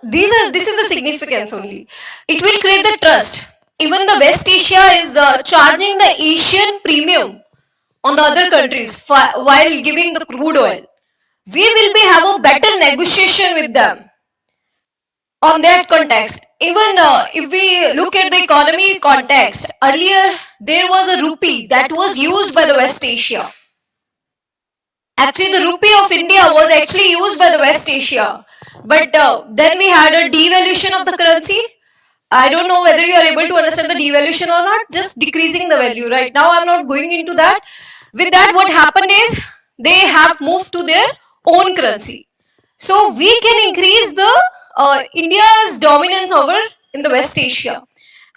This is the significance only. It will create the trust. Even the West Asia is charging the Asian premium on the other countries while giving the crude oil. we will be have a better negotiation with them on that context. Even if we look at the economy context, earlier there was a rupee that was used by the West Asia. Actually, the rupee of India was actually used by the West Asia. But then we had a devaluation of the currency. I don't know whether you are able to understand the devaluation or not, just decreasing the value. Right now, I'm not going into that. With that, what happened is they have moved to their own currency. So we can increase the India's dominance over in the West Asia.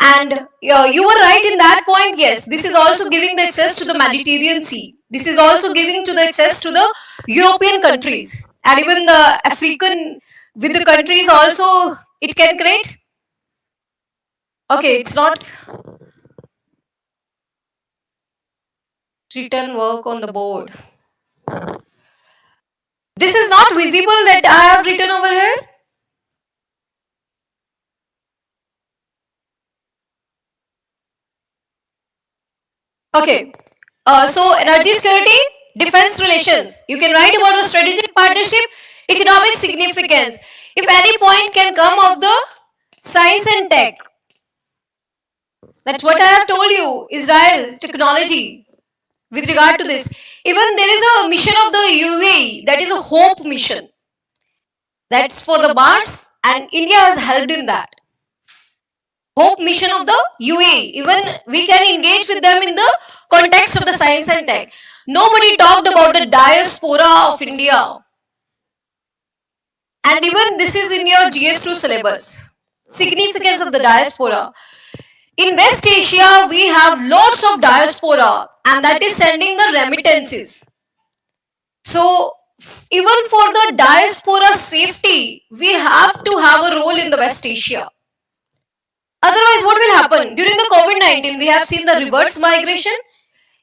And you were right in that point. Yes, this is also giving the access to the Mediterranean Sea. This is also giving to the access to the European countries and even the African with the countries also. It can create. Okay, it's not written work on the board. This is not visible that I have written over here. Okay. So energy security, defense relations. You can write about the strategic partnership, economic significance. If any point can come of the science and tech. That's what I have told you. Israel technology with regard to this. Even there is a mission of the UAE that is a hope mission. That's for the Mars and India has helped in that. Hope mission of the UAE. Even we can engage with them in the context of the science and tech. Nobody talked about the diaspora of India. And even this is in your GS2 syllabus. Significance of the diaspora. In West Asia, we have lots of diaspora, and that is sending the remittances. So, even for the diaspora safety, we have to have a role in the West Asia. Otherwise, what will happen? During the COVID-19, we have seen the reverse migration.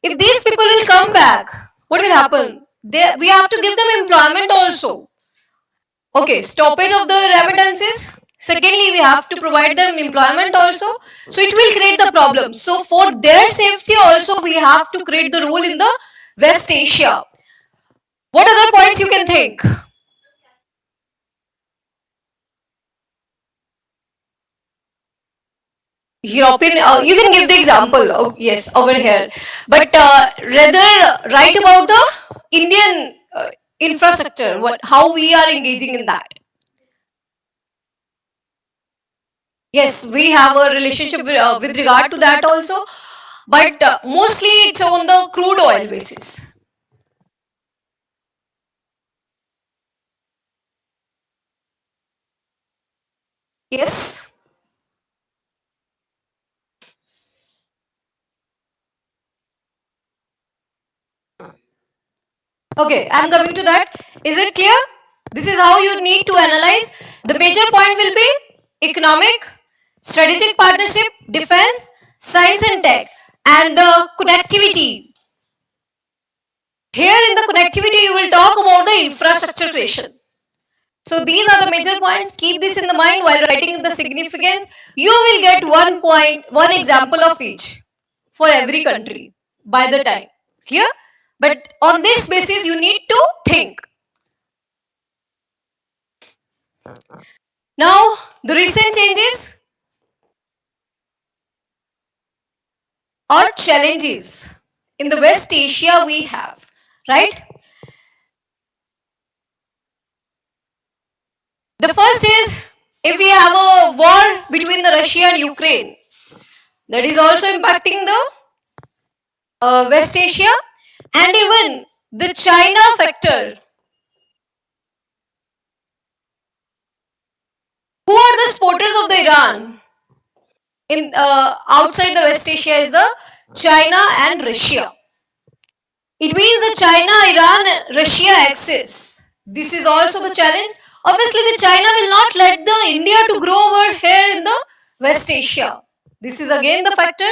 If these people will come back, what will happen? We have to give them employment also. Okay, stoppage of the remittances. Secondly, we have to provide them employment also. So it will create the problem. So for their safety also, we have to create the rule in the West Asia. What other points you can think? European, you can give the example of, yes, over here, but rather write about the Indian infrastructure, what, how we are engaging in that. Yes, we have a relationship with regard to that also, but mostly it's on the crude oil basis. Yes. Okay, I'm coming to that. Is it clear? This is how you need to analyze. The major point will be economic, strategic partnership, defense, science and tech, and the connectivity. Here in the connectivity, you will talk about the infrastructure creation. So these are the major points. Keep this in the mind while writing the significance. You will get 1 point, one example of each for every country by the time. Clear? But on this basis, you need to think. Now, the recent changes or challenges in the West Asia we have, right? The first is if we have a war between the Russia and Ukraine, that is also impacting the West Asia, and even the China factor. Who are the supporters of the Iran? In outside the West Asia is the China and Russia. It means the China, Iran, Russia axis. This is also the challenge. Obviously, the China will not let the India to grow over here in the West Asia. This is again the factor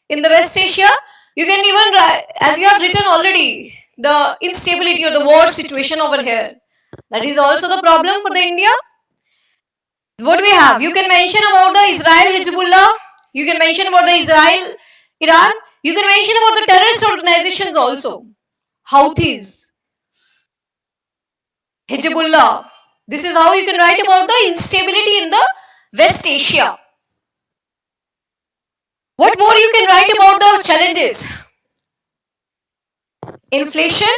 in the West Asia. You can even write, as you have written already, the instability or the war situation over here. That is also the problem for the India. What we have? You can mention about the Israel Hezbollah. You can mention about the Israel Iran. You can mention about the terrorist organizations also. Houthis. Hezbollah. This is how you can write about the instability in the West Asia. What more you can write about the challenges? Inflation.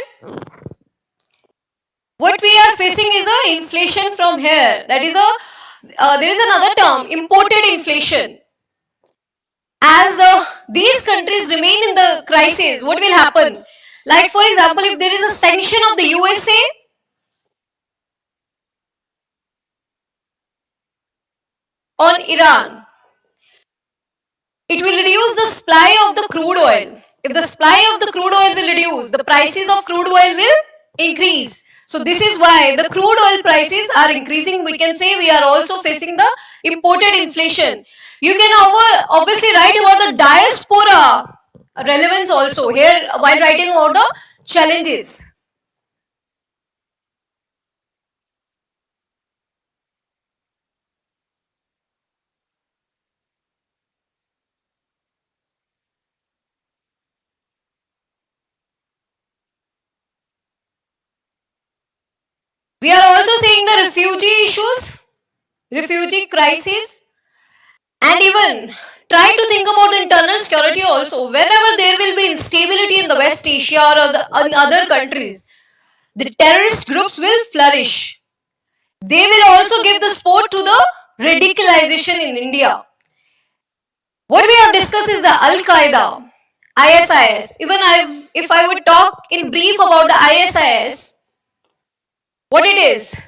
What we are facing is a inflation from here. That is a there is another term, imported inflation. As these countries remain in the crisis, what will happen? Like for example, if there is a sanction of the USA on Iran, it will reduce the supply of the crude oil. If the supply of the crude oil will reduce, the prices of crude oil will increase. So this is why the crude oil prices are increasing. We can say we are also facing the imported inflation. You can obviously write about the diaspora relevance also here while writing about the challenges. We are also seeing the refugee issues, refugee crisis, and even try to think about the internal security also. Whenever there will be instability in the West Asia or in other countries, the terrorist groups will flourish. They will also give the support to the radicalization in India. What we have discussed is the Al Qaeda, ISIS. Even if I would talk in brief about the ISIS, what it is?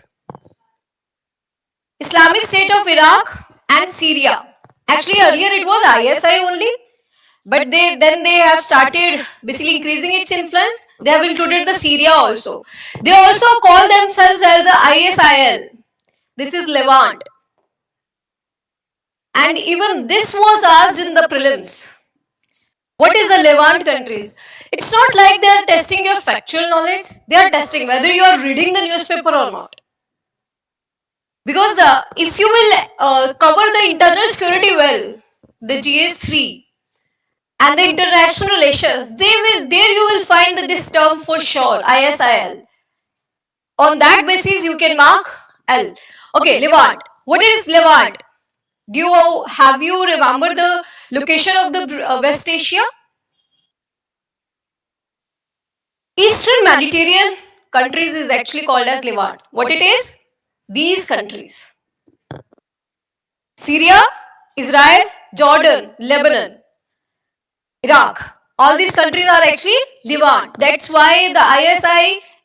Islamic State of Iraq and Syria. Actually, earlier it was ISI only, but they have started basically increasing its influence. They have included the Syria also. They also call themselves as a ISIL. This is Levant. And even this was asked in the prelims. What is the Levant countries? It's not like they are testing your factual knowledge. They are testing whether you are reading the newspaper or not. Because if you will cover the internal security well, the GS3 and the international relations, there you will find this term for sure, ISIL. On that basis, you can mark L. Okay, Levant. What is Levant? Have you remember the location of the West Asia? Eastern Mediterranean countries is actually called as Levant. What it is? These countries. Syria, Israel, Jordan, Lebanon, Iraq. All these countries are actually Levant. That's why the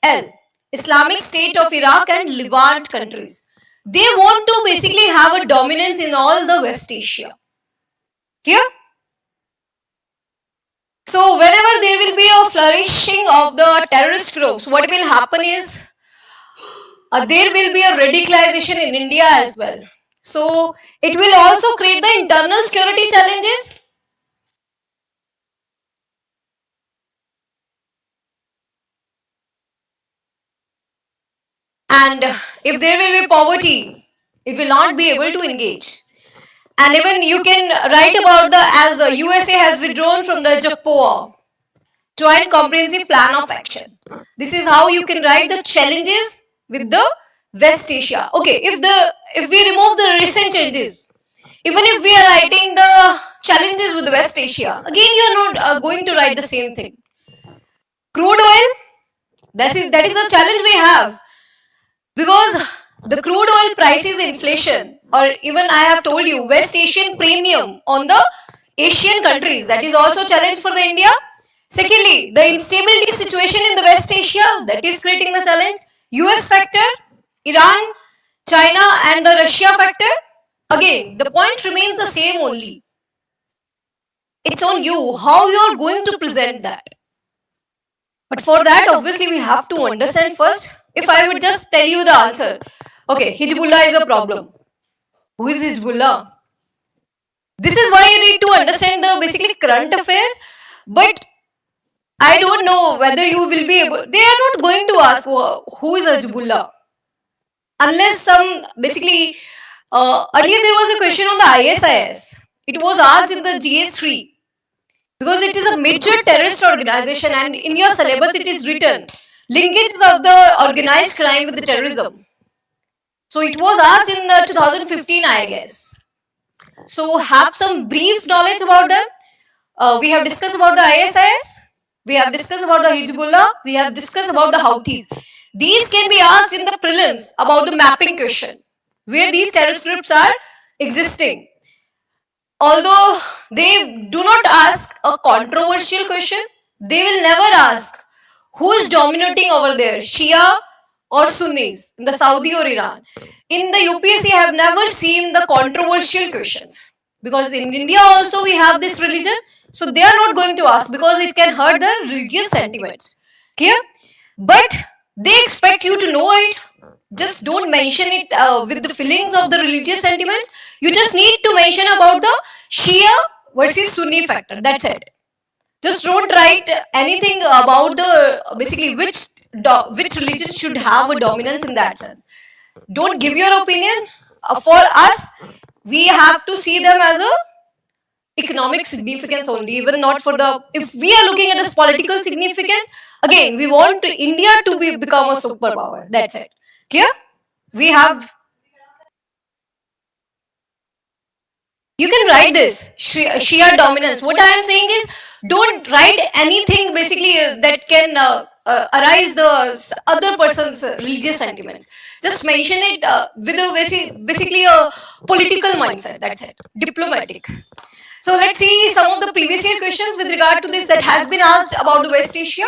ISIL, Islamic State of Iraq and Levant countries. They want to basically have a dominance in all the West Asia. Clear? So whenever there will be a flourishing of the terrorist groups, what will happen is there will be a radicalization in India as well. So it will also create the internal security challenges. And if there will be poverty, it will not be able to engage. And even you can write about as the USA has withdrawn from the JAPOA, Joint Comprehensive Plan of Action. This is how you can write the challenges with the West Asia. Okay, if we remove the recent changes, even if we are writing the challenges with the West Asia, again you are not going to write the same thing. Crude oil, that is the challenge we have. Because the crude oil prices inflation, or even I have told you West Asian premium on the Asian countries, that is also a challenge for the India. Secondly, the instability situation in the West Asia, that is creating the challenge. US factor, Iran, China and the Russia factor. Again, the point remains the same only. It's on you how you are going to present that. But for that, obviously, we have to understand first. If I would just tell you the answer, okay, Hezbollah is a problem. Who is Hezbollah? This is why you need to understand the basically current affairs. But I don't know whether you will be able. They are not going to ask who is Hezbollah unless some basically. Earlier there was a question on the ISIS. It was asked in the GS3 because it is a major terrorist organization, and in your syllabus it is written linkages of the organized crime with the terrorism. So it was asked in 2015, I guess. So have some brief knowledge about them. We have discussed about the ISIS. We have discussed about the Hezbollah. We have discussed about the Houthis. These can be asked in the prelims about the mapping question, where these terrorist groups are existing. Although they do not ask a controversial question, they will never ask who is dominating over there, Shia or Sunnis, in the Saudi or Iran. In the UPSC, I have never seen the controversial questions, because in India also we have this religion, so they are not going to ask because it can hurt the religious sentiments. Clear? But they expect you to know it. Just don't mention it with the feelings of the religious sentiments. You just need to mention about the Shia versus Sunni factor. That's it. Just don't write anything about the basically which religion should have a dominance in that sense. Don't give your opinion. For us, we have to see them as a economic significance only, even not for the, if we are looking at this political significance, again we want India to become a superpower. That's it. Clear? We have, you can write this Shia dominance. What I am saying is, don't write anything basically that can arise the other person's religious sentiments. Just mention it with a basically a political mindset. That's it. Diplomatic. So let's see some of the previous year questions with regard to this that has been asked about the West Asia.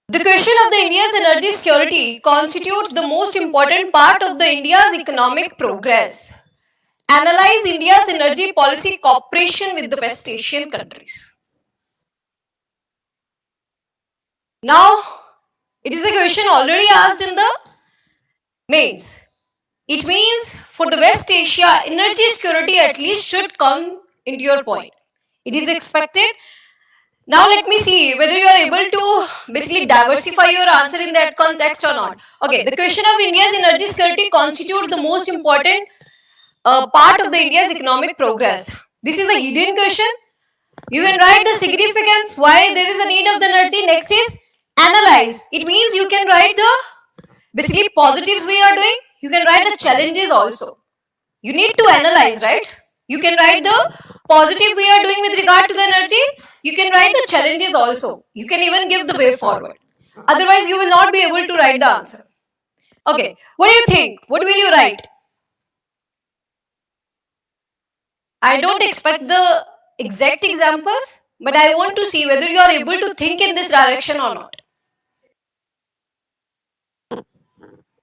The question of the India's energy security constitutes the most important part of the India's economic progress. Analyze India's energy policy cooperation with the West Asian countries. Now, it is a question already asked in the mains. It means for the West Asia, energy security at least should come into your point. It is expected. Now let me see whether you are able to basically diversify your answer in that context or not. Okay, the question of India's energy security constitutes the most important part of the India's economic progress. This is a hidden question. You can write the significance, why there is a need of the energy. Next is analyze. It means you can write the basically positives we are doing. You can write the challenges also. You need to analyze, right? You can write the positive we are doing with regard to the energy. You can write the challenges also. You can even give the way forward. Otherwise, you will not be able to write the answer. Okay, what do you think? What will you write? I don't expect the exact examples, but I want to see whether you are able to think in this direction or not.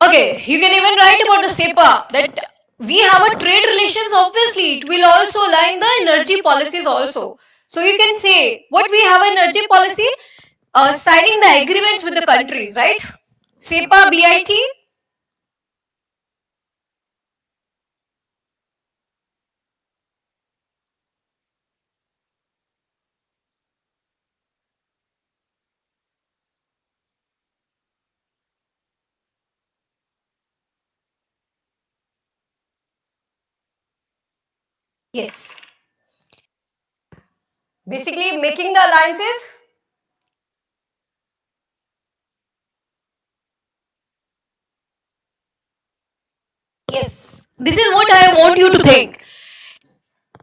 Okay, you can even write about the SEPA, that we have a trade relations, obviously it will also align the energy policies also. So you can say what we have energy policy, signing the agreements with the countries, right? SEPA, BIT. Yes. Basically making the alliances. Yes. This is what I want you to think.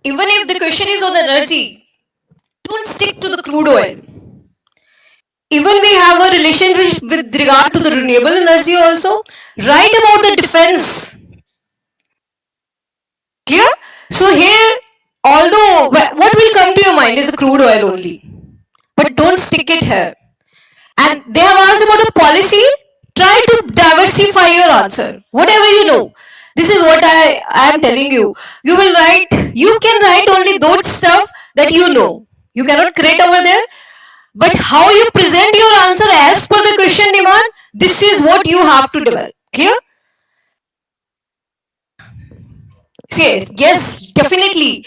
Even if the question is on energy, don't stick to the crude oil. Even we have a relationship with regard to the renewable energy also. Write about the defense. Clear? So here, although what will come to your mind is the crude oil only. But don't stick it here. And they have asked about the policy. Try to diversify your answer. Whatever you know. This is what I am telling you. You can write only those stuff that you know. You cannot create over there. But how you present your answer as per the question demand, this is what you have to develop. Clear? Yes, definitely.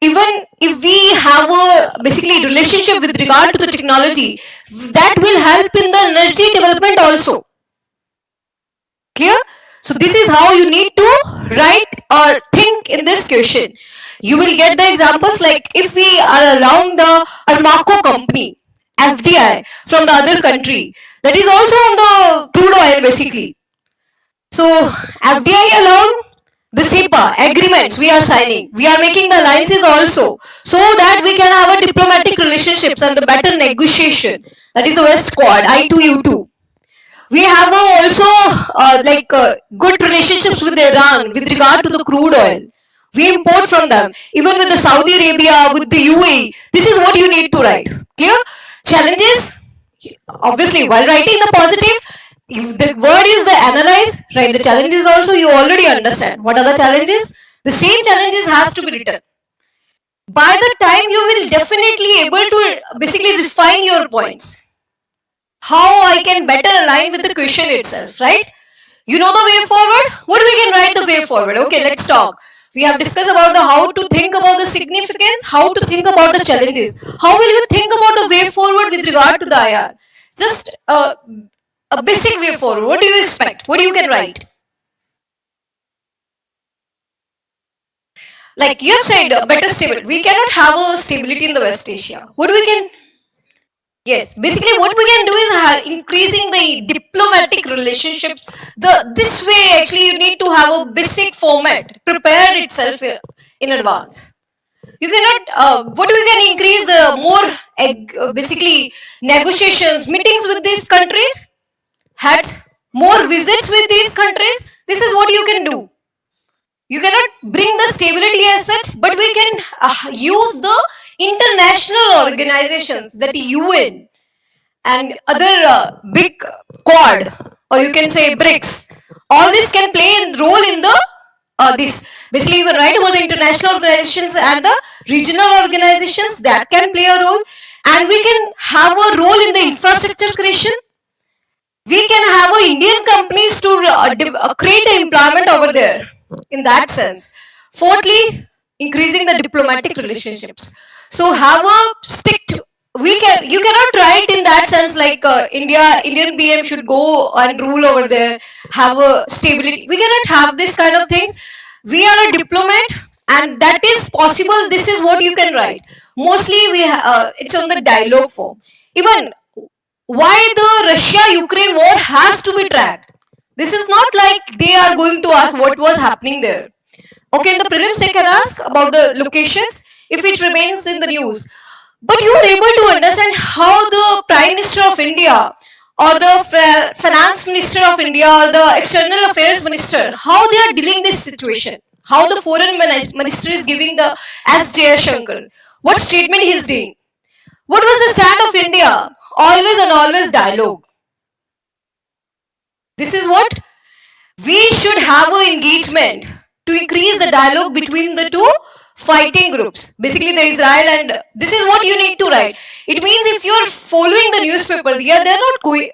Even if we have a basically relationship with regard to the technology, that will help in the energy development also. Clear? So this is how you need to write or think in this question. You will get the examples like if we are allowing the Armaco company, FDI, from the other country, that is also on the crude oil basically. So FDI allowed, the SEPA agreements we are signing, we are making the alliances also, so that we can have a diplomatic relationships and the better negotiation. That is the West Quad, I2U2. We have also good relationships with Iran with regard to the crude oil. We import from them, even with the Saudi Arabia, with the UAE. This is what you need to write. Clear? Challenges, obviously, while writing the positive, if the word is the analyze, right? The challenges also you already understand. What are the challenges? The same challenges has to be written. By the time you will definitely able to basically refine your points. How I can better align with the question itself, right? You know the way forward? What we can write the way forward? Okay, let's talk. We have discussed about the how to think about the significance, how to think about the challenges. How will you think about the way forward with regard to the IR? Just a basic way forward. What do you expect? What do you can write? Like you have said, better stability. We cannot have a stability in the West Asia. What we can Yes, basically what we can do is increasing the diplomatic relationships. This way actually you need to have a basic format, prepare itself in advance. You cannot. What we can increase the more basically negotiations, meetings with these countries, had more visits with these countries. This is what you can do. You cannot bring the stability as such, but we can use the international organizations, that UN and other big quad, or you can say BRICS. All this can play a role in the this. Basically, you can write about the international organizations and the regional organizations that can play a role, and we can have a role in the infrastructure creation. We can have Indian companies to create employment over there. In that sense, fourthly, increasing the diplomatic relationships. So have a stick to, we can, you cannot write in that sense like Indian PM should go and rule over there, have a stability. We cannot have this kind of things. We are a diplomat, and that is possible. This is what you can write. Mostly it's on the dialogue form. Even why the Russia-Ukraine war has to be tracked. This is not like they are going to ask what was happening there. Okay, in the prelims they can ask about the locations if it remains in the news. But you are able to understand how the Prime Minister of India or the Finance Minister of India or the External Affairs Minister, how they are dealing this situation. How the Foreign Minister is giving the S. Shankar. What statement he is doing. What was the stand of India? Always and always dialogue. This is what we should have an engagement to increase the dialogue between the two fighting groups. Basically, the Israel, and this is what you need to write. It means if you're following the newspaper, yeah, they're not going.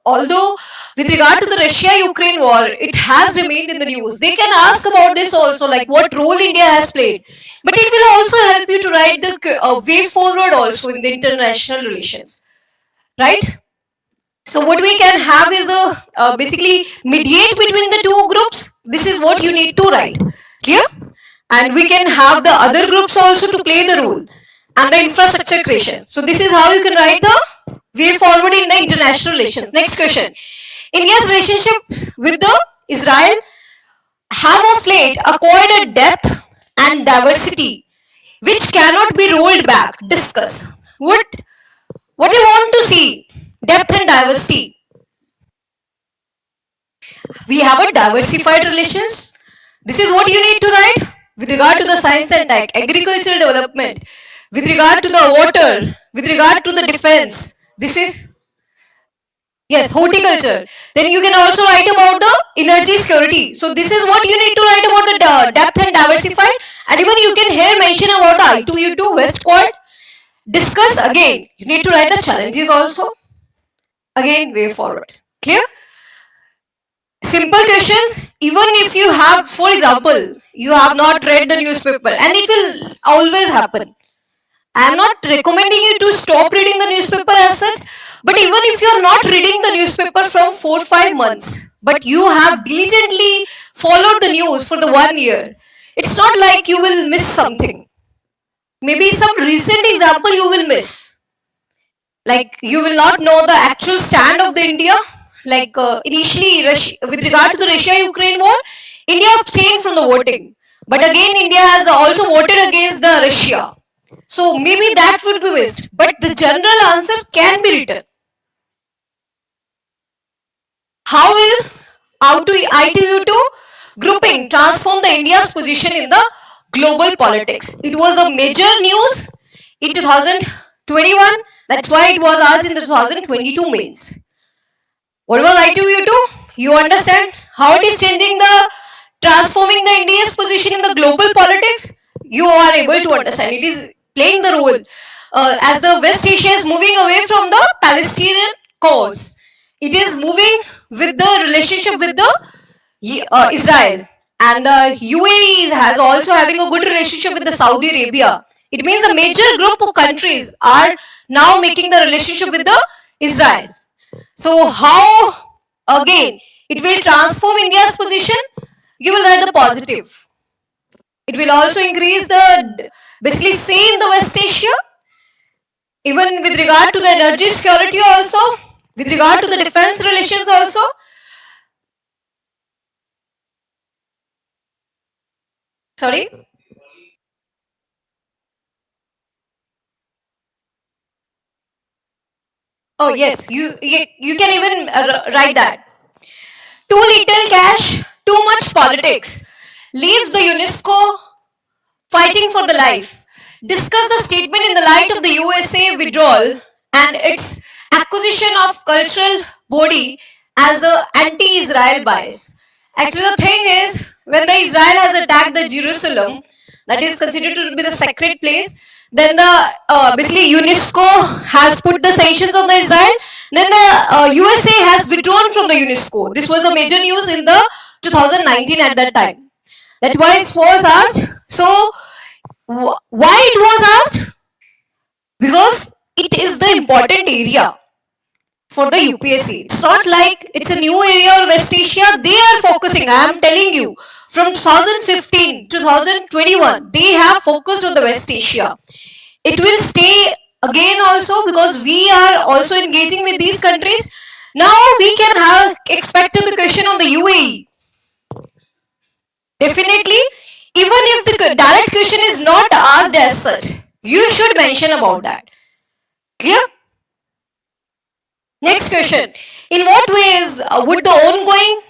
Although with regard to the Russia-Ukraine war, it has remained in the news. They can ask about this also, like what role India has played. But it will also help you to write the way forward also in the international relations, right? So what we can have is a basically mediate between the two groups. This is what you need to write. Clear? And we can have the other groups also to play the role and the infrastructure creation. So this is how you can write the way forward in the international relations. Next question. India's relationships with the Israel have of late acquired a depth and diversity which cannot be rolled back. Discuss. What do you want to see? Depth and diversity. We have a diversified relations. This is what you need to write with regard to the science and tech, agricultural development, with regard to the water, with regard to the defense. This is, yes, horticulture. Then you can also write about the energy security. So this is what you need to write about the depth and diversified. And even you can here mention about the I2U2 West Quad. Discuss again. You need to write the challenges also. Again, way forward. Clear? Simple questions. Even if you have, for example, you have not read the newspaper, and it will always happen. I am not recommending you to stop reading the newspaper as such, but even if you are not reading the newspaper from 4 5 months, but you have diligently followed the news for the 1 year, it's not like you will miss something. Maybe some recent example you will miss, like you will not know the actual stand of the India. Like initially, with regard to the Russia-Ukraine war, India abstained from the voting, but again India has also voted against the Russia. So maybe that would be missed, but the general answer can be written. How will ITU2 grouping transform the India's position in the global politics? It was a major news in 2021. That's why it was asked in the 2022 mains. What was ITU2? You understand how it is changing the transforming the India's position in the global politics? You are able to understand. It is playing the role as the West Asia is moving away from the Palestinian cause. It is moving with the relationship with the Israel, and the UAE has also having a good relationship with the Saudi Arabia. It means a major group of countries are now making the relationship with the Israel. So how again it will transform India's position? You will write the positive. It will also increase the basically say in the West Asia, even with regard to the energy security also, with regard to the defense relations also. Sorry. Oh yes, you can even write that. Too little cash, too much politics. Leaves the UNESCO fighting for the life. Discuss the statement in the light of the USA withdrawal and its acquisition of cultural body as a anti-Israel bias. Actually, the thing is, when the Israel has attacked the Jerusalem, that is considered to be the sacred place, then the basically UNESCO has put the sanctions on the Israel. Then the USA has withdrawn from the UNESCO. This was a major news in the 2019 at that time. That why it was asked. So why it was asked? Because it is the important area for the UPSC. It's not like it's a new area or West Asia. They are focusing. I am telling you, from 2015 to 2021, they have focused on the West Asia. It will stay again also because we are also engaging with these countries. Now we can have expected the question on the UAE. Definitely, even if the direct question is not asked as such, you should mention about that. Clear? Next question. In what ways would the ongoing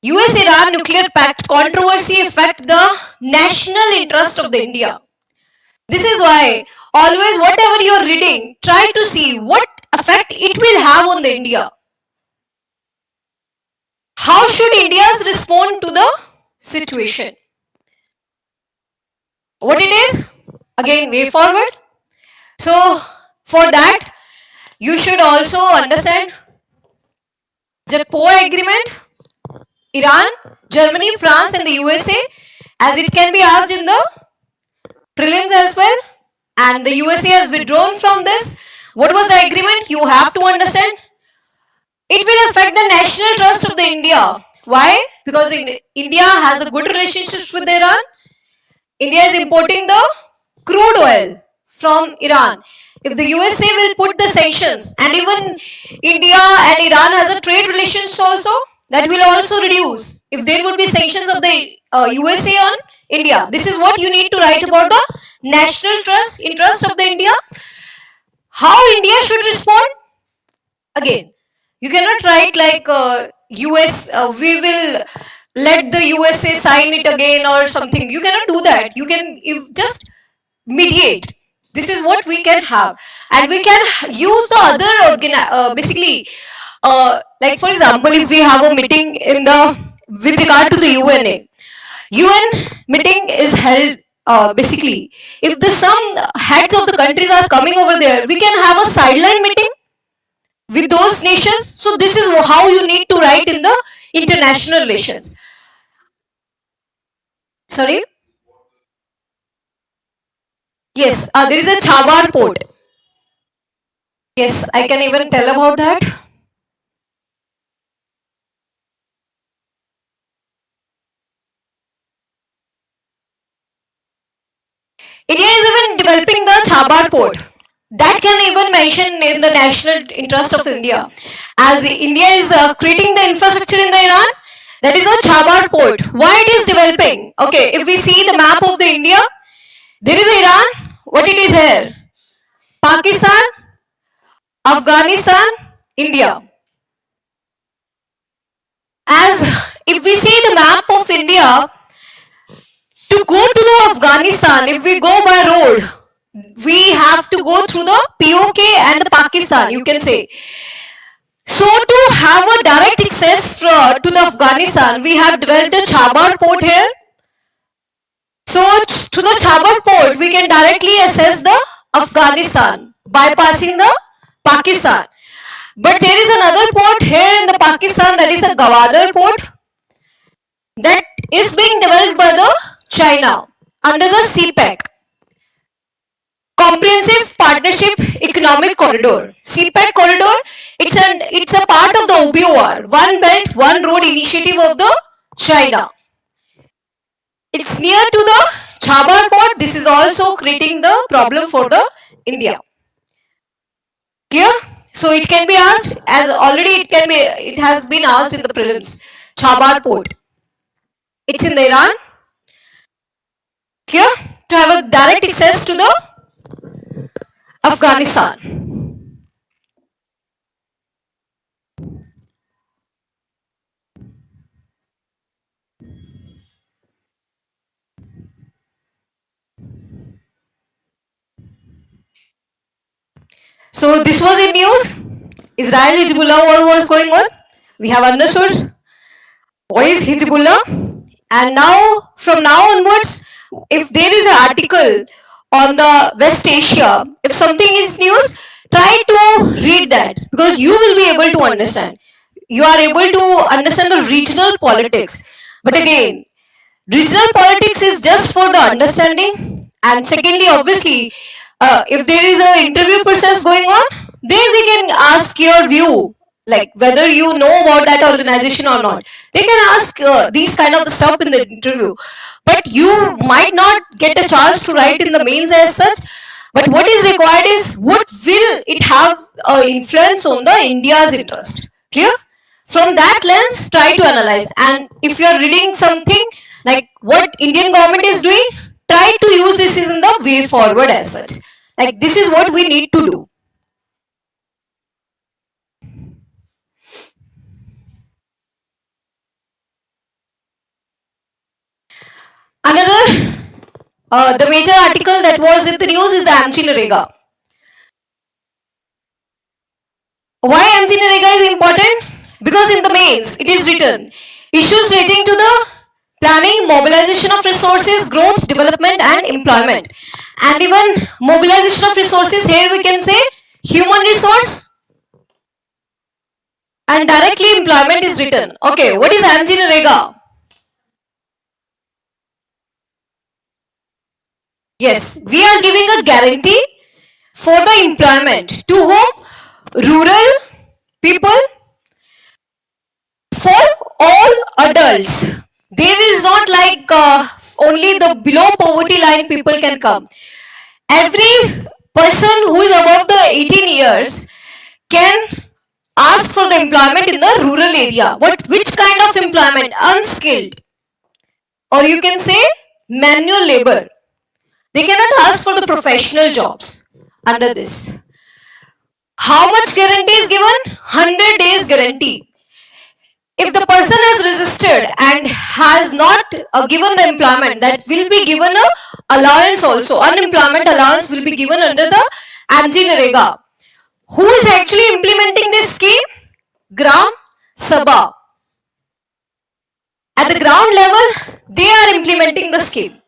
US-Iran nuclear pact controversy affect the national interest of the India? This is why always whatever you are reading, try to see what effect it will have on the India. How should India's respond to the situation? What it is? Again, way forward. So for that, you should also understand the poor agreement, Iran, Germany, France, and the USA, as it can be asked in the prelims as well. And the USA has withdrawn from this. What was the agreement? You have to understand. It will affect the national trust of the India. Why? Because India has a good relationship with Iran. India is importing the crude oil from Iran. If the USA will put the sanctions, and even India and Iran has a trade relations also, that will also reduce. If there would be sanctions of the USA on India, this is what you need to write about the national interest of the India. How India should respond? Again, you cannot write like US, we will let the USA sign it again or something. You cannot do that. You can just mediate. This is what we can have, and we can use the other basically, like for example, if we have a meeting in the with regard to the UN meeting is held. Basically, if the some heads of the countries are coming over there, we can have a sideline meeting with those nations. So this is how you need to write in the international relations. Sorry? Yes, there is a Chabar port. Yes, I can even tell about that. India is even developing the Chabar port. That can even mention in the national interest of India. As India is creating the infrastructure in the Iran, that is a Chabar port. Why it is developing? Okay, if we see the map of the India, there is Iran. What it is here? Pakistan, Afghanistan, India. As if we see the map of India, to go to the Afghanistan, if we go by road, we have to go through the POK and the Pakistan, you can say. So to have a direct access to the Afghanistan, we have developed a Chabar port here. So to the Chabar port, we can directly access the Afghanistan bypassing the Pakistan. But there is another port here in the Pakistan, that is a Gwadar port, that is being developed by the China under the CPEC, Comprehensive Partnership Economic Corridor. CPEC corridor, it's a part of the OBOR, One Belt One Road initiative of the China. It's near to the Chabar port. This is also creating the problem for the India. Clear? So it can be asked, as already it has been asked in the prelims. Chabar port. It's in the Iran. Clear? To have a direct access to the Afghanistan. So this was in news. Israel Hezbollah war was going on. We have understood what is Hezbollah, and now from now onwards, if there is an article on the West Asia, if something is news, try to read that, because you will be able to understand. You are able to understand the regional politics. But again, regional politics is just for the understanding, and secondly, obviously, if there is an interview process going on, then they can ask your view, like whether you know about that organization or not. They can ask these kind of stuff in the interview, but you might not get a chance to write in the mains as such. But what is required is, what will it have influence on the India's interest? Clear? From that lens, try to analyze. And if you are reading something like what Indian government is doing, try to use this in the way forward as such. Like, this is what we need to do. Another, the major article that was in the news is the AMG Narega. Why AMG Narega is important? Because in the mains, it is written, issues relating to the planning, mobilization of resources, growth, development and employment. And even mobilization of resources, here we can say human resource, and directly employment is written. Okay, what is AMG Narega? Yes, we are giving a guarantee for the employment to whom? Rural people, for all adults. There is not like only the below poverty line people can come. Every person who is above the 18 years can ask for the employment in the rural area. Which kind of employment? Unskilled, or you can say manual labor. They cannot ask for the professional jobs under this. How much guarantee is given? 100 days guarantee. If the person has registered and has not given the employment, that will be given a allowance also. Unemployment allowance will be given under the AMG Narega. Who is actually implementing this scheme? Gram Sabha. At the ground level, they are implementing the scheme.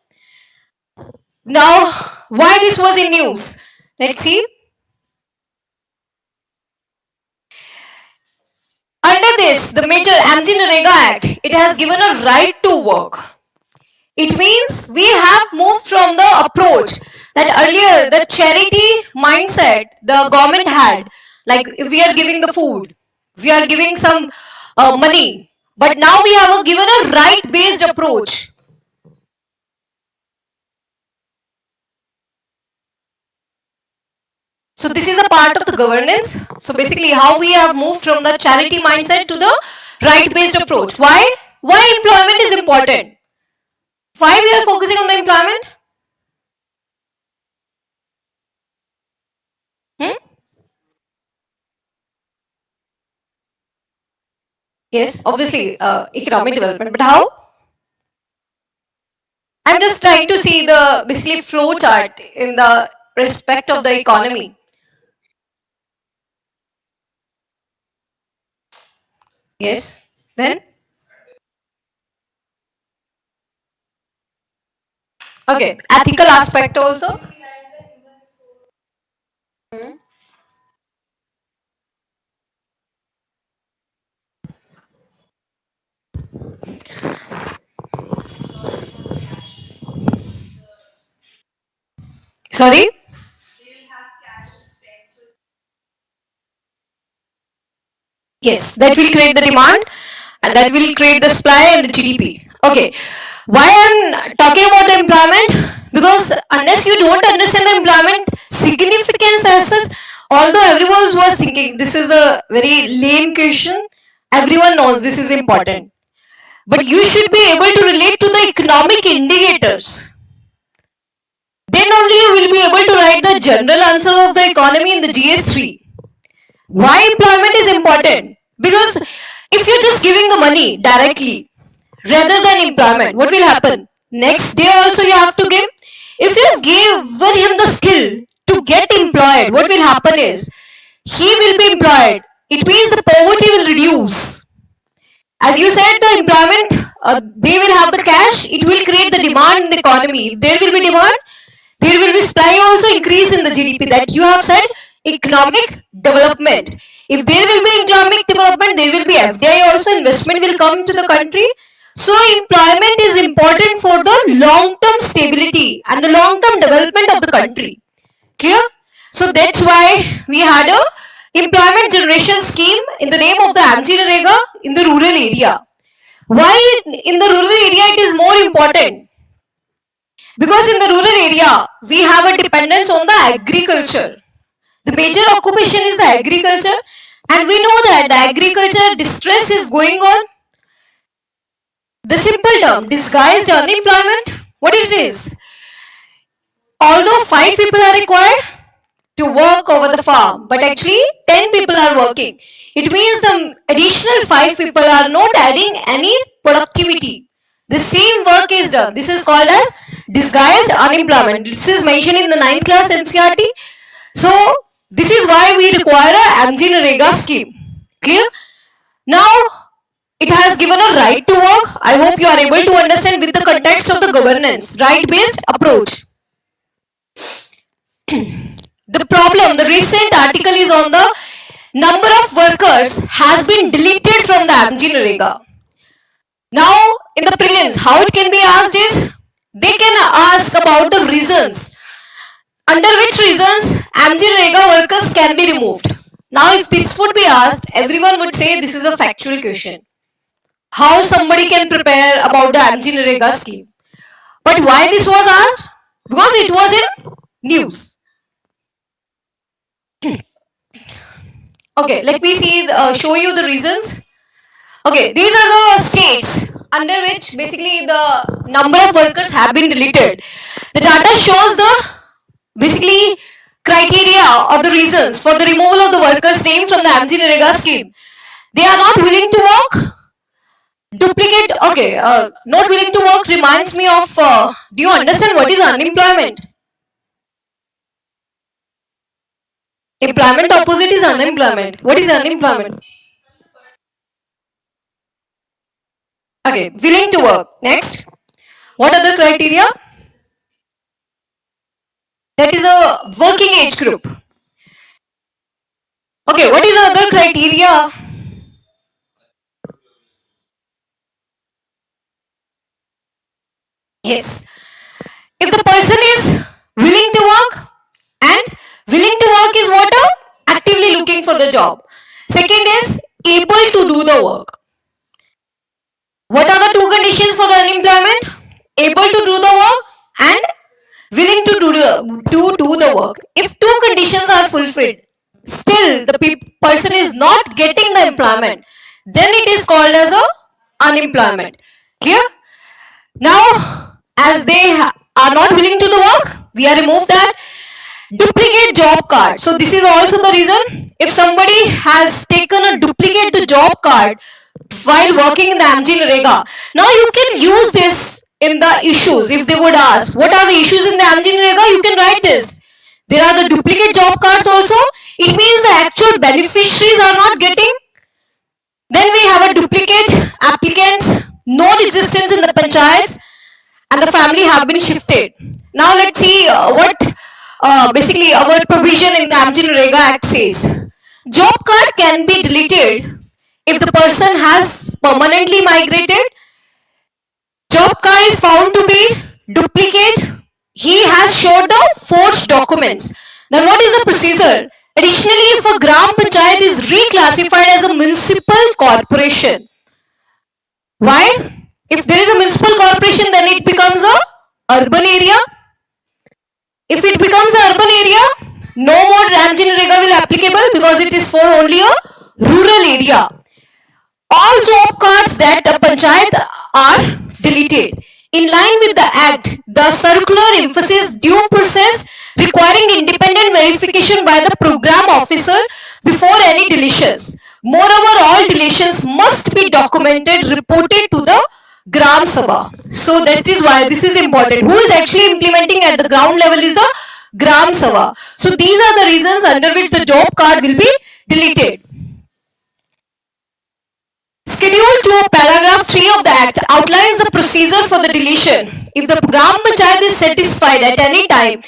Now, why this was in news? Let's see. Under this, the major Amji-Narega Act, it has given a right to work. It means we have moved from the approach that earlier the charity mindset the government had, like if we are giving the food, we are giving some money, but now we have given a right-based approach. So this is a part of the governance. So basically how we have moved from the charity mindset to the right-based approach. Why? Why employment is important? Why we are focusing on the employment? Hmm? Yes, obviously economic development, but how? I'm just trying to see the basically flow chart in the respect of the economy. Yes. Then? Okay. Ethical aspect also. Hmm. Sorry? Yes, that will create the demand and that will create the supply and the GDP. Okay. Why I'm talking about the employment? Because unless you don't understand the employment significance as such, although everyone was thinking this is a very lame question, everyone knows this is important. But you should be able to relate to the economic indicators. Then only you will be able to write the general answer of the economy in the GS3. Why employment is important? Because if you're just giving the money directly rather than employment, what will happen? Next day also you have to give. If you have given him the skill to get employed, what will happen is he will be employed. It means the poverty will reduce. As you said, the employment, they will have the cash, it will create the demand in the economy. If there will be demand, there will be supply also increase in the GDP. That you have said, economic development. If there will be economic development, there will be FDI also, investment will come to the country. So employment is important for the long-term stability and the long-term development of the country. Clear? So that's why we had a employment generation scheme in the name of the Amji-Narega in the rural area. Why in the rural area it is more important? Because in the rural area we have a dependence on the agriculture. The major occupation is the agriculture, and we know that the agriculture distress is going on. The simple term disguised unemployment, what it is? Although 5 people are required to work over the farm, but actually 10 people are working. It means the additional 5 people are not adding any productivity. The same work is done. This is called as disguised unemployment. This is mentioned in the 9th class NCRT. So this is why we require a Amji-Narega scheme. Clear? Now it has given a right to work. I hope you are able to understand with the context of the governance, right-based approach. The problem, the recent article is on the number of workers has been deleted from the Amji-Narega. Now, in the prelims, how it can be asked is, they can ask about the reasons. Under which reasons Amji-Narega workers can be removed. Now, if this would be asked, everyone would say this is a factual question. How somebody can prepare about the Amji-Narega scheme. But why this was asked? Because it was in news. Okay, let me see, show you the reasons. Okay, these are the states under which basically the number of workers have been deleted. The data shows the basically criteria or the reasons for the removal of the workers' name from the Amji-Narega scheme. They are not willing to work. Duplicate, okay, not willing to work reminds me of, do you understand what is unemployment? Employment opposite is unemployment. What is unemployment? Okay, willing to work. Next. What other criteria? That is a working age group. Okay, what is the other criteria? Yes. If the person is willing to work, and willing to work is what? Actively looking for the job. Second is able to do the work. What are the two conditions for the unemployment? Able to do the work and willing to do the work. If two conditions are fulfilled, still the person is not getting the employment, then it is called as a unemployment. Clear? Now, as they are not willing to the work, we are remove that duplicate job card. So this is also the reason, if somebody has taken a duplicate the job card while working in the MG Narega, now you can use this in the issues. If they would ask what are the issues in the MG Narega, you can write this. There are the duplicate job cards also. It means the actual beneficiaries are not getting. Then we have a duplicate applicants, no existence in the panchayats, and the family have been shifted. Now let's see what basically our provision in the Amjin Rega Act says. Job card can be deleted if the person has permanently migrated. Job card is found to be duplicate. He has showed the forged documents. Then what is the procedure? Additionally, if a Gram Panchayat is reclassified as a municipal corporation, why? If there is a municipal corporation, then it becomes a urban area. If it becomes an urban area, no more Ramjin Rega will applicable because it is for only a rural area. All job cards that the panchayat are deleted. In line with the act, the circular emphasizes due process requiring independent verification by the program officer before any deletions. Moreover, all deletions must be documented, reported to the Gram Sabha. So that is why this is important. Who is actually implementing at the ground level is the Gram Sabha. So these are the reasons under which the job card will be deleted. Schedule 2, paragraph 3 of the Act outlines the procedure for the deletion. If the Gram Panchayat is satisfied at any time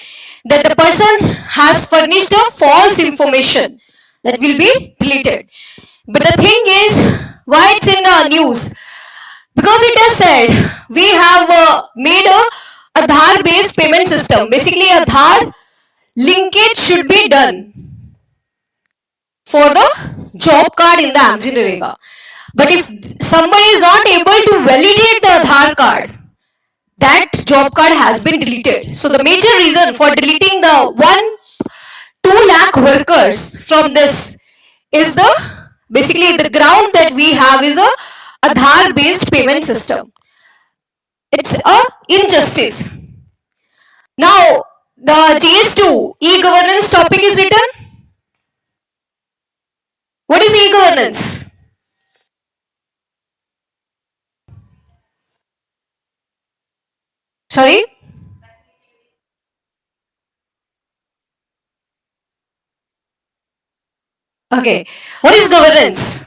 that the person has furnished a false information, that will be deleted. But the thing is, why it's in the news? Because it has said we have made a Aadhaar based payment system. Basically, Aadhaar linkage should be done for the job card in the Amjin Narega. But if somebody is not able to validate the Aadhaar card, that job card has been deleted. So the major reason for deleting the 2 lakh workers from this is the basically the ground that we have is a Aadhaar based payment system. It's a injustice. Now the GS2 e-governance topic is written. What is e-governance? Sorry? Okay. What is governance?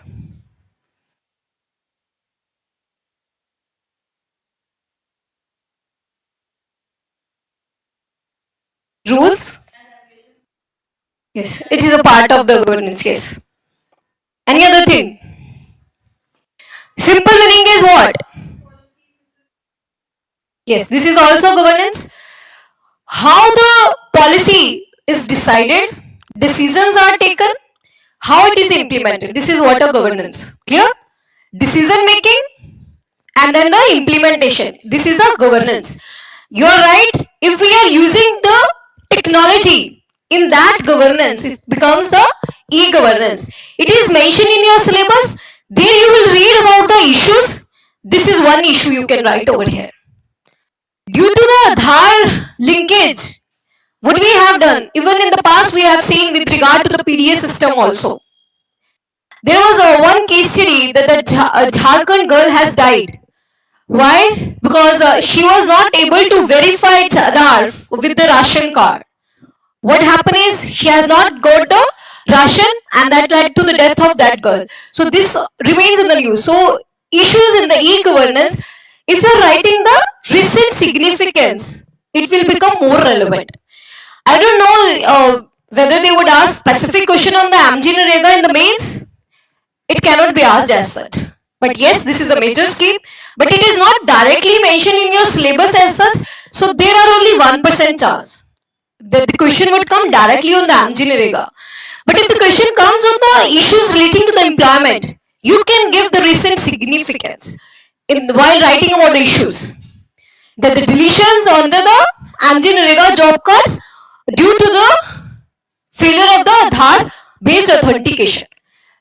Rules? Yes. It is a part of the governance. Yes. Any other thing? Simple meaning is what? Yes. This is also governance. How the policy is decided, decisions are taken, how it is implemented. This is what a governance. Clear? Decision making and then the implementation. This is a governance. You are right. If we are using the technology in that governance, it becomes the e-governance. It is mentioned in your syllabus. There you will read about the issues. This is one issue you can write over here. Due to the Aadhaar linkage, what we have done, even in the past we have seen with regard to the PDA system also. There was one case study that a Jharkhand girl has died. Why? Because she was not able to verify its Aadhaar with the ration card. What happened is she has not got the ration and that led to the death of that girl. So this remains in the news. So issues in the e-governance, if you are writing the recent significance, it will become more relevant. I don't know whether they would ask specific question on the Amjin Rega in the mains. It cannot be asked as such. But yes, this is a major scheme. but it is not directly mentioned in your syllabus as such, so there are only 1% chance that the question would come directly on the Amjinarega. But if the question comes on the issues relating to the employment, you can give the recent significance while writing about the issues. That the deletions under the Amjinarega job cards due to the failure of the Aadhaar based authentication.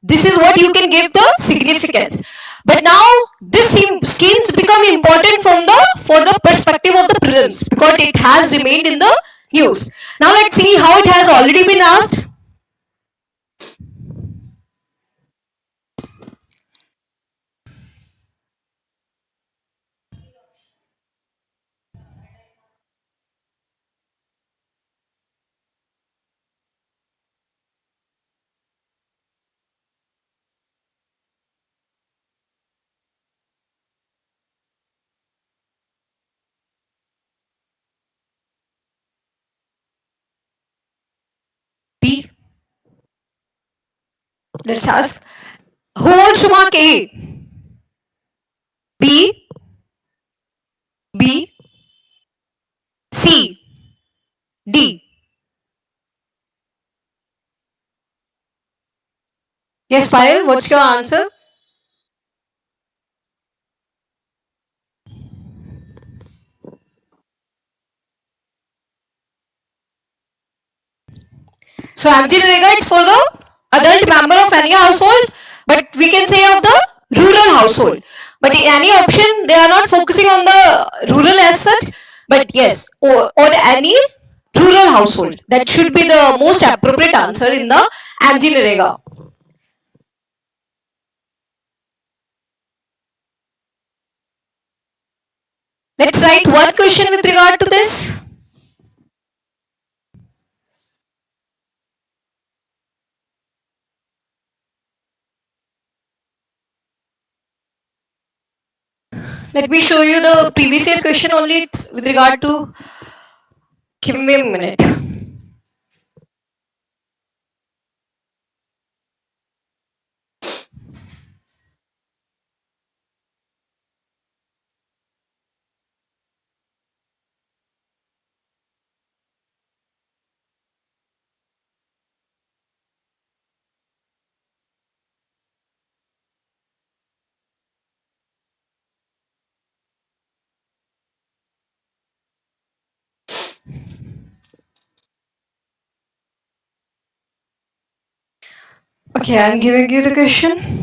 This is what you can give the significance. But now this schemes become important from the for the perspective of the prelims because it has remained in the news. Now let's see how it has already been asked. B. Let's ask. Who wants to mark A? B. B. C. D. Yes, Payal, what's your answer? So Amjinarega it's for the adult member of any household, but we can say of the rural household. But in any option, they are not focusing on the rural as such, but yes, or any rural household. That should be the most appropriate answer in the Amjinarega. Let's write one question with regard to this. Let me show you the previous year question only. It's with regard to. Give me a minute. Okay, I'm giving you the question.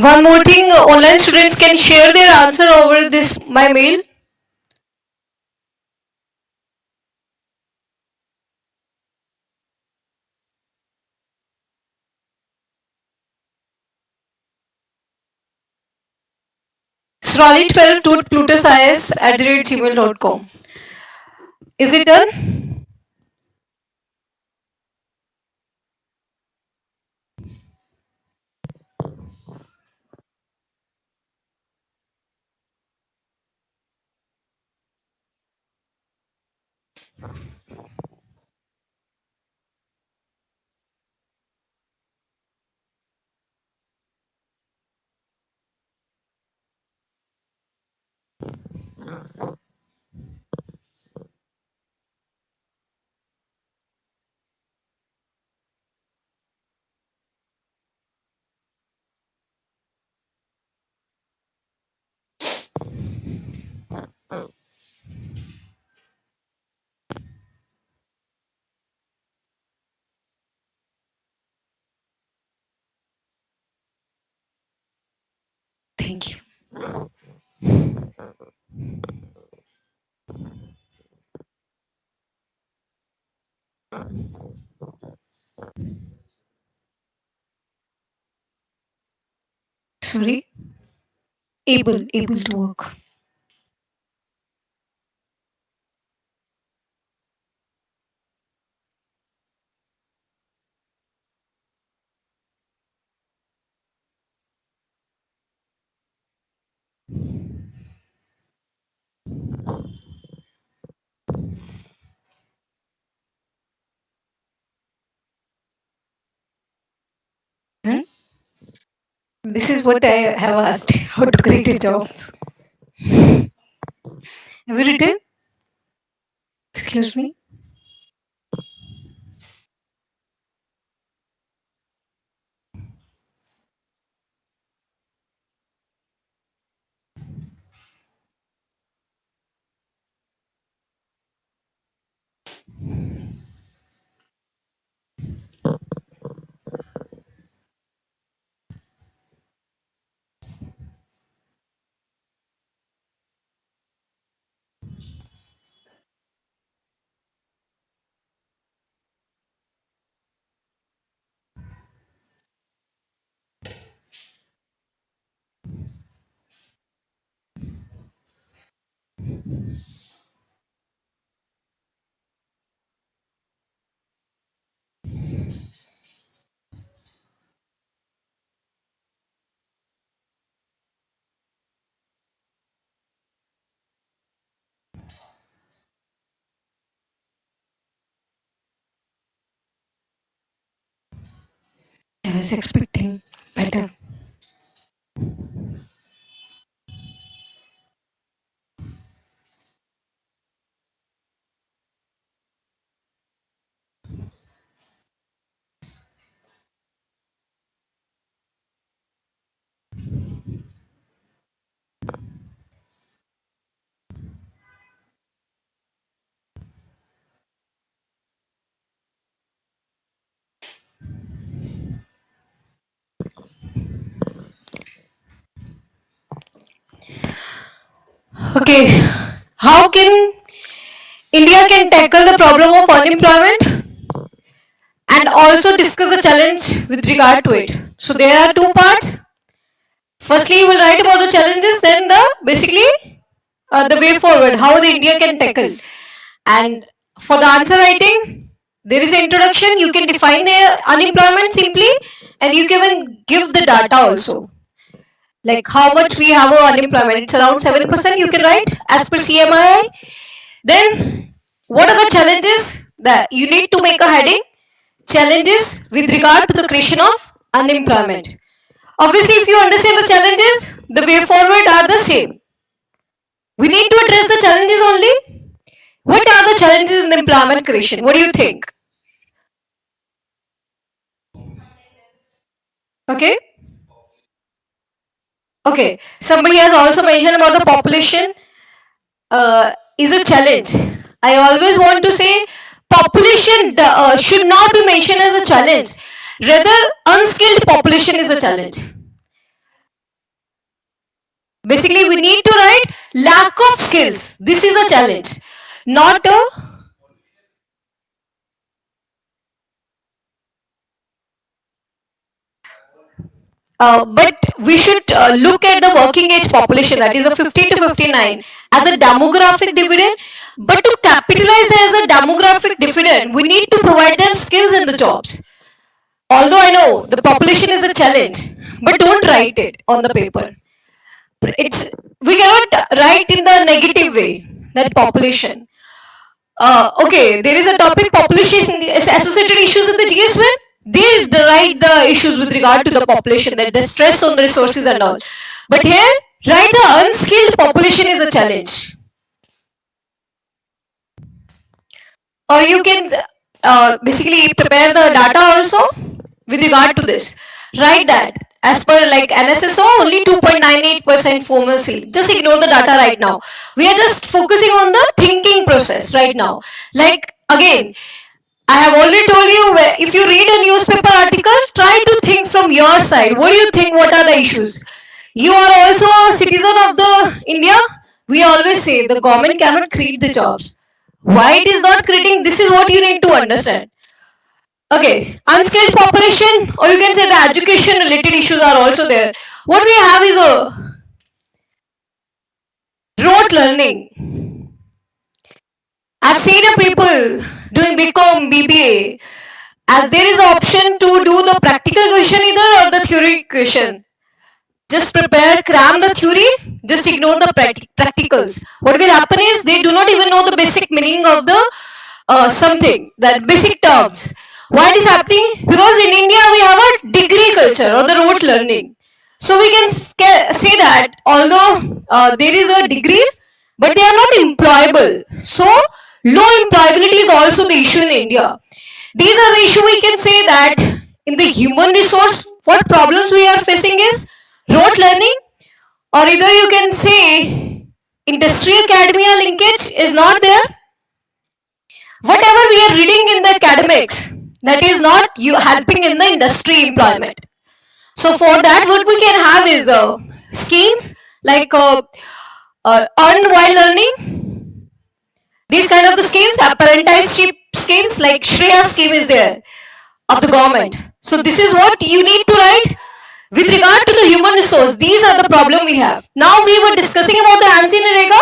One more thing, online students can share their answer over this my mail. Sonali12.plutusis@gmail.com. Is it done? Thank you. Sorry. Able to work. Hmm? This is what I have asked. How to create a jobs. Have you written? Excuse me. I was expecting better. Okay. How can India can tackle the problem of unemployment and also discuss the challenge with regard to it. So there are two parts. Firstly, you will write about the challenges, then the basically the way forward, how the India can tackle. And for the answer writing, there is an introduction. You can define the unemployment simply, and you can even give the data also. Like how much we have of unemployment. It's around 7%. You can write as per CMI. Then, what are the challenges that you need to make a heading? Challenges with regard to the creation of unemployment. Obviously, if you understand the challenges, the way forward are the same. We need to address the challenges only. What are the challenges in the employment creation? What do you think? Okay. Okay. Somebody has also mentioned about the population is a challenge. I always want to say population should not be mentioned as a challenge. Rather, unskilled population is a challenge. Basically, we need to write lack of skills. This is a challenge, not a but we should look at the working age population, that is a 15 to 59, as a demographic dividend. But to capitalize as a demographic dividend, we need to provide them skills in the jobs. Although I know the population is a challenge, but don't write it on the paper. It's we cannot write in the negative way that population. Okay, there is a topic population associated issues in the GS when they write the issues with regard to the population, that the stress on the resources and all. But here, write the unskilled population is a challenge. Or you can basically prepare the data also with regard to this. Write that as per like NSSO, only 2.98% formal. Just ignore the data right now. We are just focusing on the thinking process right now. Like again, I have already told you, if you read a newspaper article, try to think from your side. What do you think? What are the issues? You are also a citizen of the India. We always say the government cannot create the jobs. Why it is not creating? This is what you need to understand. Okay, unskilled population, or you can say the education related issues are also there. What we have is a rote learning. I've seen a people doing BCom, BBA, as there is an option to do the practical question either or the theory question. Just prepare, cram the theory, just ignore the practicals. What will happen is they do not even know the basic meaning of the something, that basic terms. Why it is happening? Because in India we have a degree culture or the rote learning. So we can say that although there is a degrees, but they are not employable. So low employability is also the issue in India. These are the issue we can say that in the human resource, what problems we are facing is rote learning, or either you can say industry academia linkage is not there. Whatever we are reading in the academics, that is not you helping in the industry employment. So for that, what we can have is schemes like earn while learning. These kind of the schemes, apprenticeship schemes like Shreya scheme is there of the government. So this is what you need to write with regard to the human resource. These are the problem we have. Now we were discussing about the anti-narega.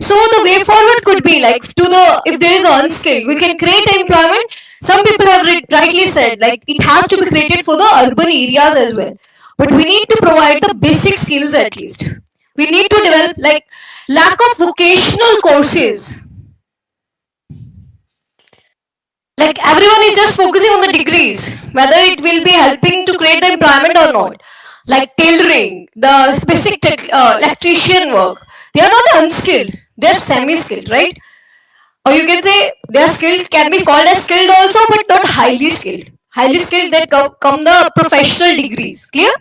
So the way forward could be like to the, if there is an unskilled, we can create employment. Some people have rightly said like it has to be created for the urban areas as well. But we need to provide the basic skills at least. We need to develop like lack of vocational courses. Like everyone is just focusing on the degrees, whether it will be helping to create the employment or not. Like tailoring, the specific electrician work, they are not unskilled, they are semi-skilled, right? Or you can say they are skilled, can be called as skilled also, but not highly skilled. Highly skilled that come the professional degrees, clear?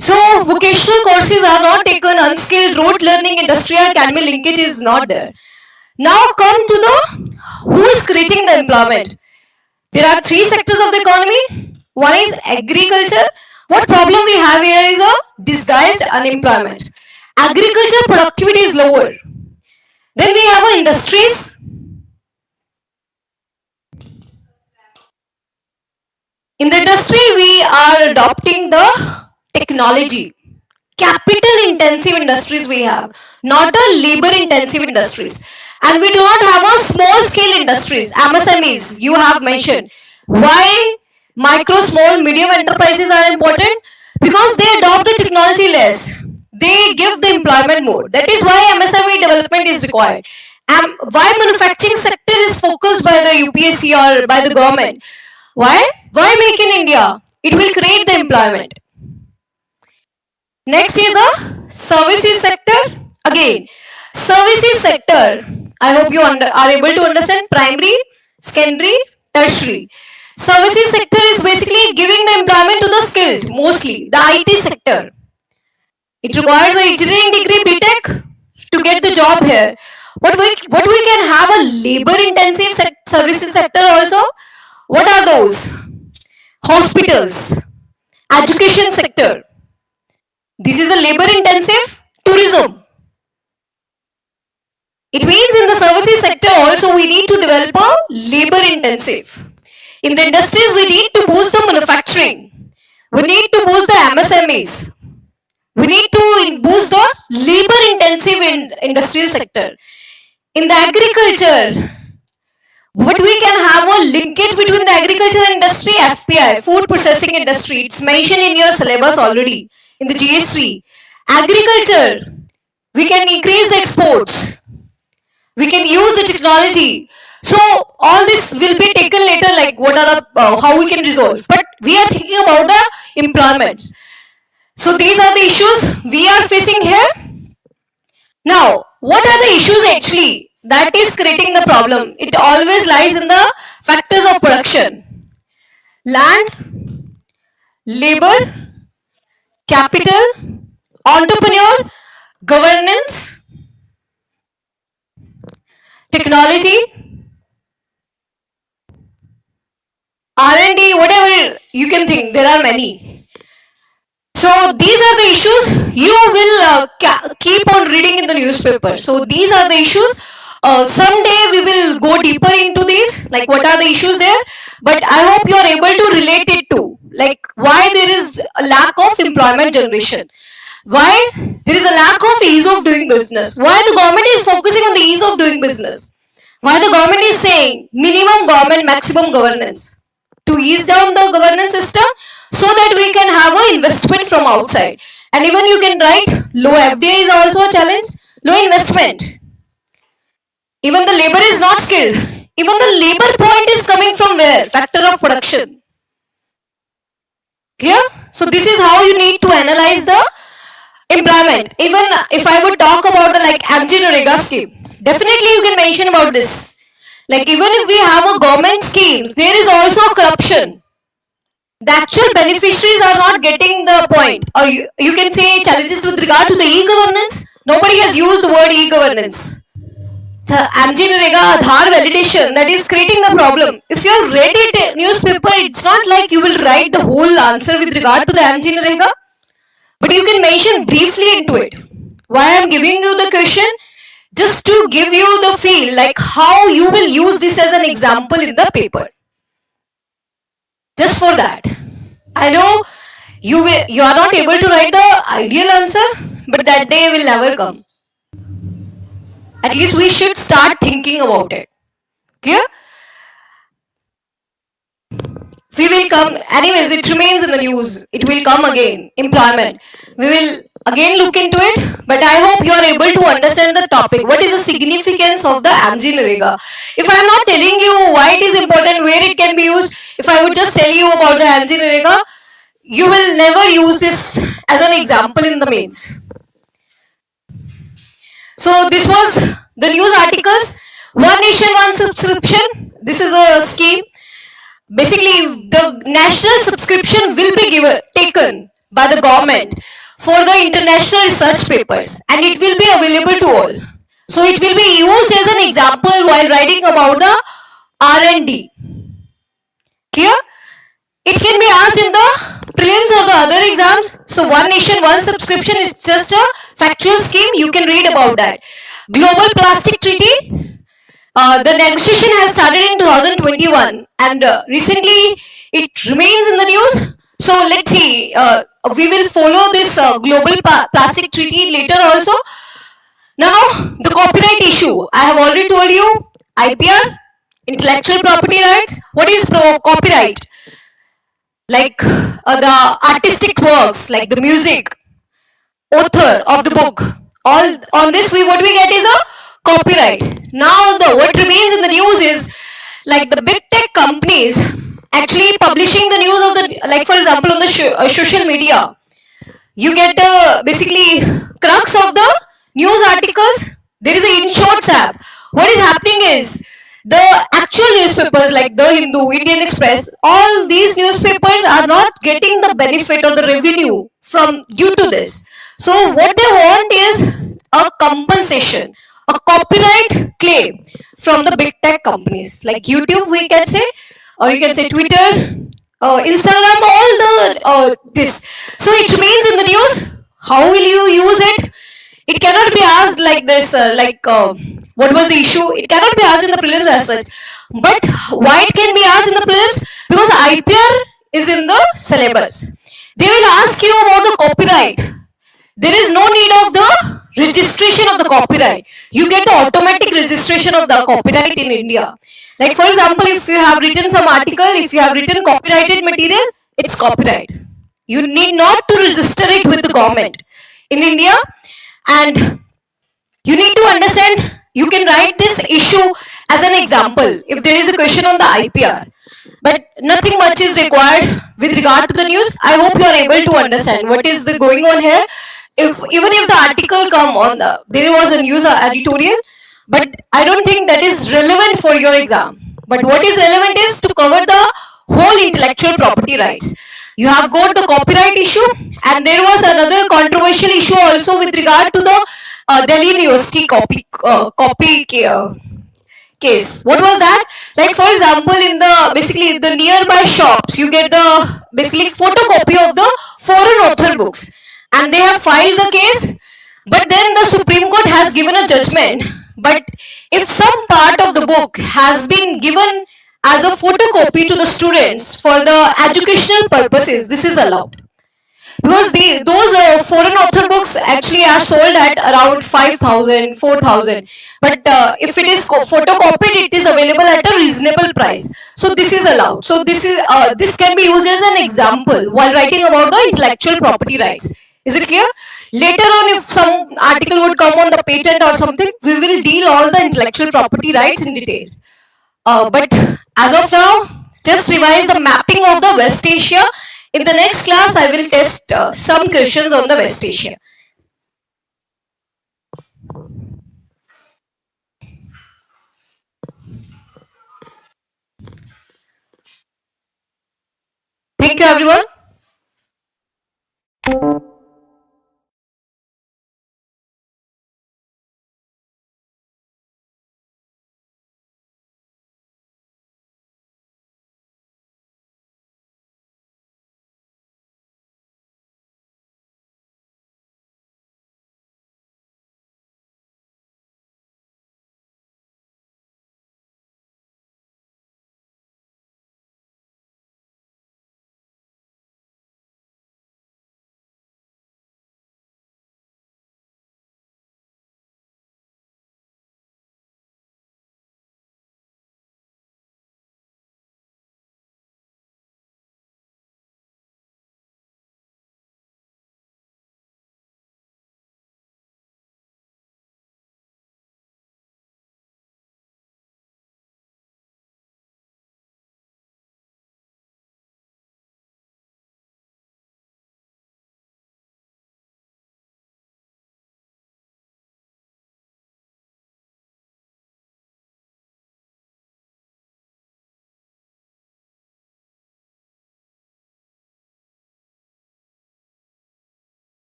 So vocational courses are not taken, unskilled, rote learning, industrial academy linkage is not there. Now come to the who is creating the employment. There are three sectors of the economy. One is agriculture. What problem we have here is a disguised unemployment. Agriculture productivity is lower. Then we have industries. In the industry, we are adopting the technology. Capital intensive industries we have, not a labor intensive industries. And we do not have a small scale industries, MSMEs, you have mentioned. Why micro, small, medium enterprises are important? Because they adopt the technology less. They give the employment more. That is why MSME development is required. And why manufacturing sector is focused by the UPSC or by the government? Why? Why make in India? It will create the employment. Next is the services sector. Again, services sector. I hope you are able to understand primary, secondary, tertiary. Services sector is basically giving the employment to the skilled, mostly the IT sector. It requires an engineering degree, BTech, to get the job here. What we can have a labor intensive services sector also. What are those? Hospitals, education sector. This is a labor intensive. Tourism. It means in the services sector also we need to develop a labor intensive. In the industries we need to boost the manufacturing. We need to boost the MSMEs. We need to boost the labor intensive industrial sector. In the agriculture, what we can have a linkage between the agriculture industry, FPI, food processing industry. It's mentioned in your syllabus already in the GS3. Agriculture, we can increase the exports. We can use the technology. So all this will be taken later, like what are the how we can resolve. But we are thinking about the employments. So these are the issues we are facing here. Now, what are the issues actually that is creating the problem? It always lies in the factors of production: land, labor, capital, entrepreneur, governance, technology, R&D, whatever you can think. There are many. So these are the issues you will keep on reading in the newspaper. So these are the issues. Someday we will go deeper into these, like what are the issues there. But I hope you are able to relate it to, like why there is a lack of employment generation. Why there is a lack of ease of doing business. Why the government is focusing on the ease of doing business. Why the government is saying minimum government, maximum governance, to ease down the governance system so that we can have an investment from outside. And even you can write low FDI is also a challenge, low investment. Even the labor is not skilled. Even the labor point is coming from where? Factor of production. Clear? So this is how you need to analyze the employment. Even if I would talk about the like Rega scheme, definitely you can mention about this. Like even if we have a government schemes, there is also corruption. The actual beneficiaries are not getting the point. Or you can say challenges with regard to the e-governance. Nobody has used the word e-governance. The Rega Aadhaar validation, that is creating the problem. If you have read it newspaper, it's not like you will write the whole answer with regard to the Rega, but you can mention briefly into it. Why I am giving you the question? Just to give you the feel like how you will use this as an example in the paper. Just for that. I know you are not able to write the ideal answer, but that day will never come. At least we should start thinking about it. Clear? We will come, anyways, it remains in the news. It will come again. Employment. We will again look into it, but I hope you are able to understand the topic. What is the significance of the Rega? If I am not telling you why it is important, where it can be used, if I would just tell you about the Rega, you will never use this as an example in the mains. So this was the news articles. One nation, one subscription. This is a scheme. Basically, the national subscription will be taken by the government for the international research papers, and it will be available to all. So it will be used as an example while writing about the R&D. Clear? It can be asked in the prelims or the other exams. So one nation, one subscription, it's just a factual scheme. You can read about that. Global Plastic Treaty. The negotiation has started in 2021 and recently it remains in the news. So let's see, we will follow this global plastic treaty later also. Now the copyright issue, I have already told you, IPR, intellectual property rights. What is copyright? Like the artistic works, like the music, author of the book. All on this, what we get is a copyright. Now what remains in the news is like the big tech companies actually publishing the news of the, like for example on the social media, you get basically crux of the news articles. There is a InShorts app. What is happening is the actual newspapers like the Hindu, Indian Express, all these newspapers are not getting the benefit or the revenue from due to this. So what they want is a compensation, a copyright claim from the big tech companies like YouTube, we can say, or you can say Twitter, Instagram, all the this. So it remains in the news. How will you use it? It cannot be asked like this, what was the issue? It cannot be asked in the prelims as such. But why it can be asked in the prelims? Because IPR is in the syllabus. They will ask you about the copyright. There is no need of the registration of the copyright. You get the automatic registration of the copyright in India. Like for example, if you have written some article, if you have written copyrighted material, it's copyright. You need not to register it with the government in India. And you need to understand, you can write this issue as an example if there is a question on the IPR, but nothing much is required with regard to the news. I hope you are able to understand what is the going on here. If even if the article come on there was a news editorial, but I don't think that is relevant for your exam. But what is relevant is to cover the whole intellectual property rights. You have got the copyright issue, and there was another controversial issue also with regard to the Delhi University case. What was that? Like for example, in the basically the nearby shops, you get the basically photocopy of the foreign author books, and they have filed the case. But then the Supreme Court has given a judgment. But if some part of the book has been given as a photocopy to the students for the educational purposes, this is allowed, because those foreign author books actually are sold at around 5,000, 4,000. But if it is photocopied, it is available at a reasonable price, so this is allowed. So this can be used as an example while writing about the intellectual property rights. Is it clear? Later on, if some article would come on the patent or something, we will deal all the intellectual property rights in detail. But as of now, just revise the mapping of the West Asia. In the next class, I will test some questions on the West Asia. Thank you, everyone.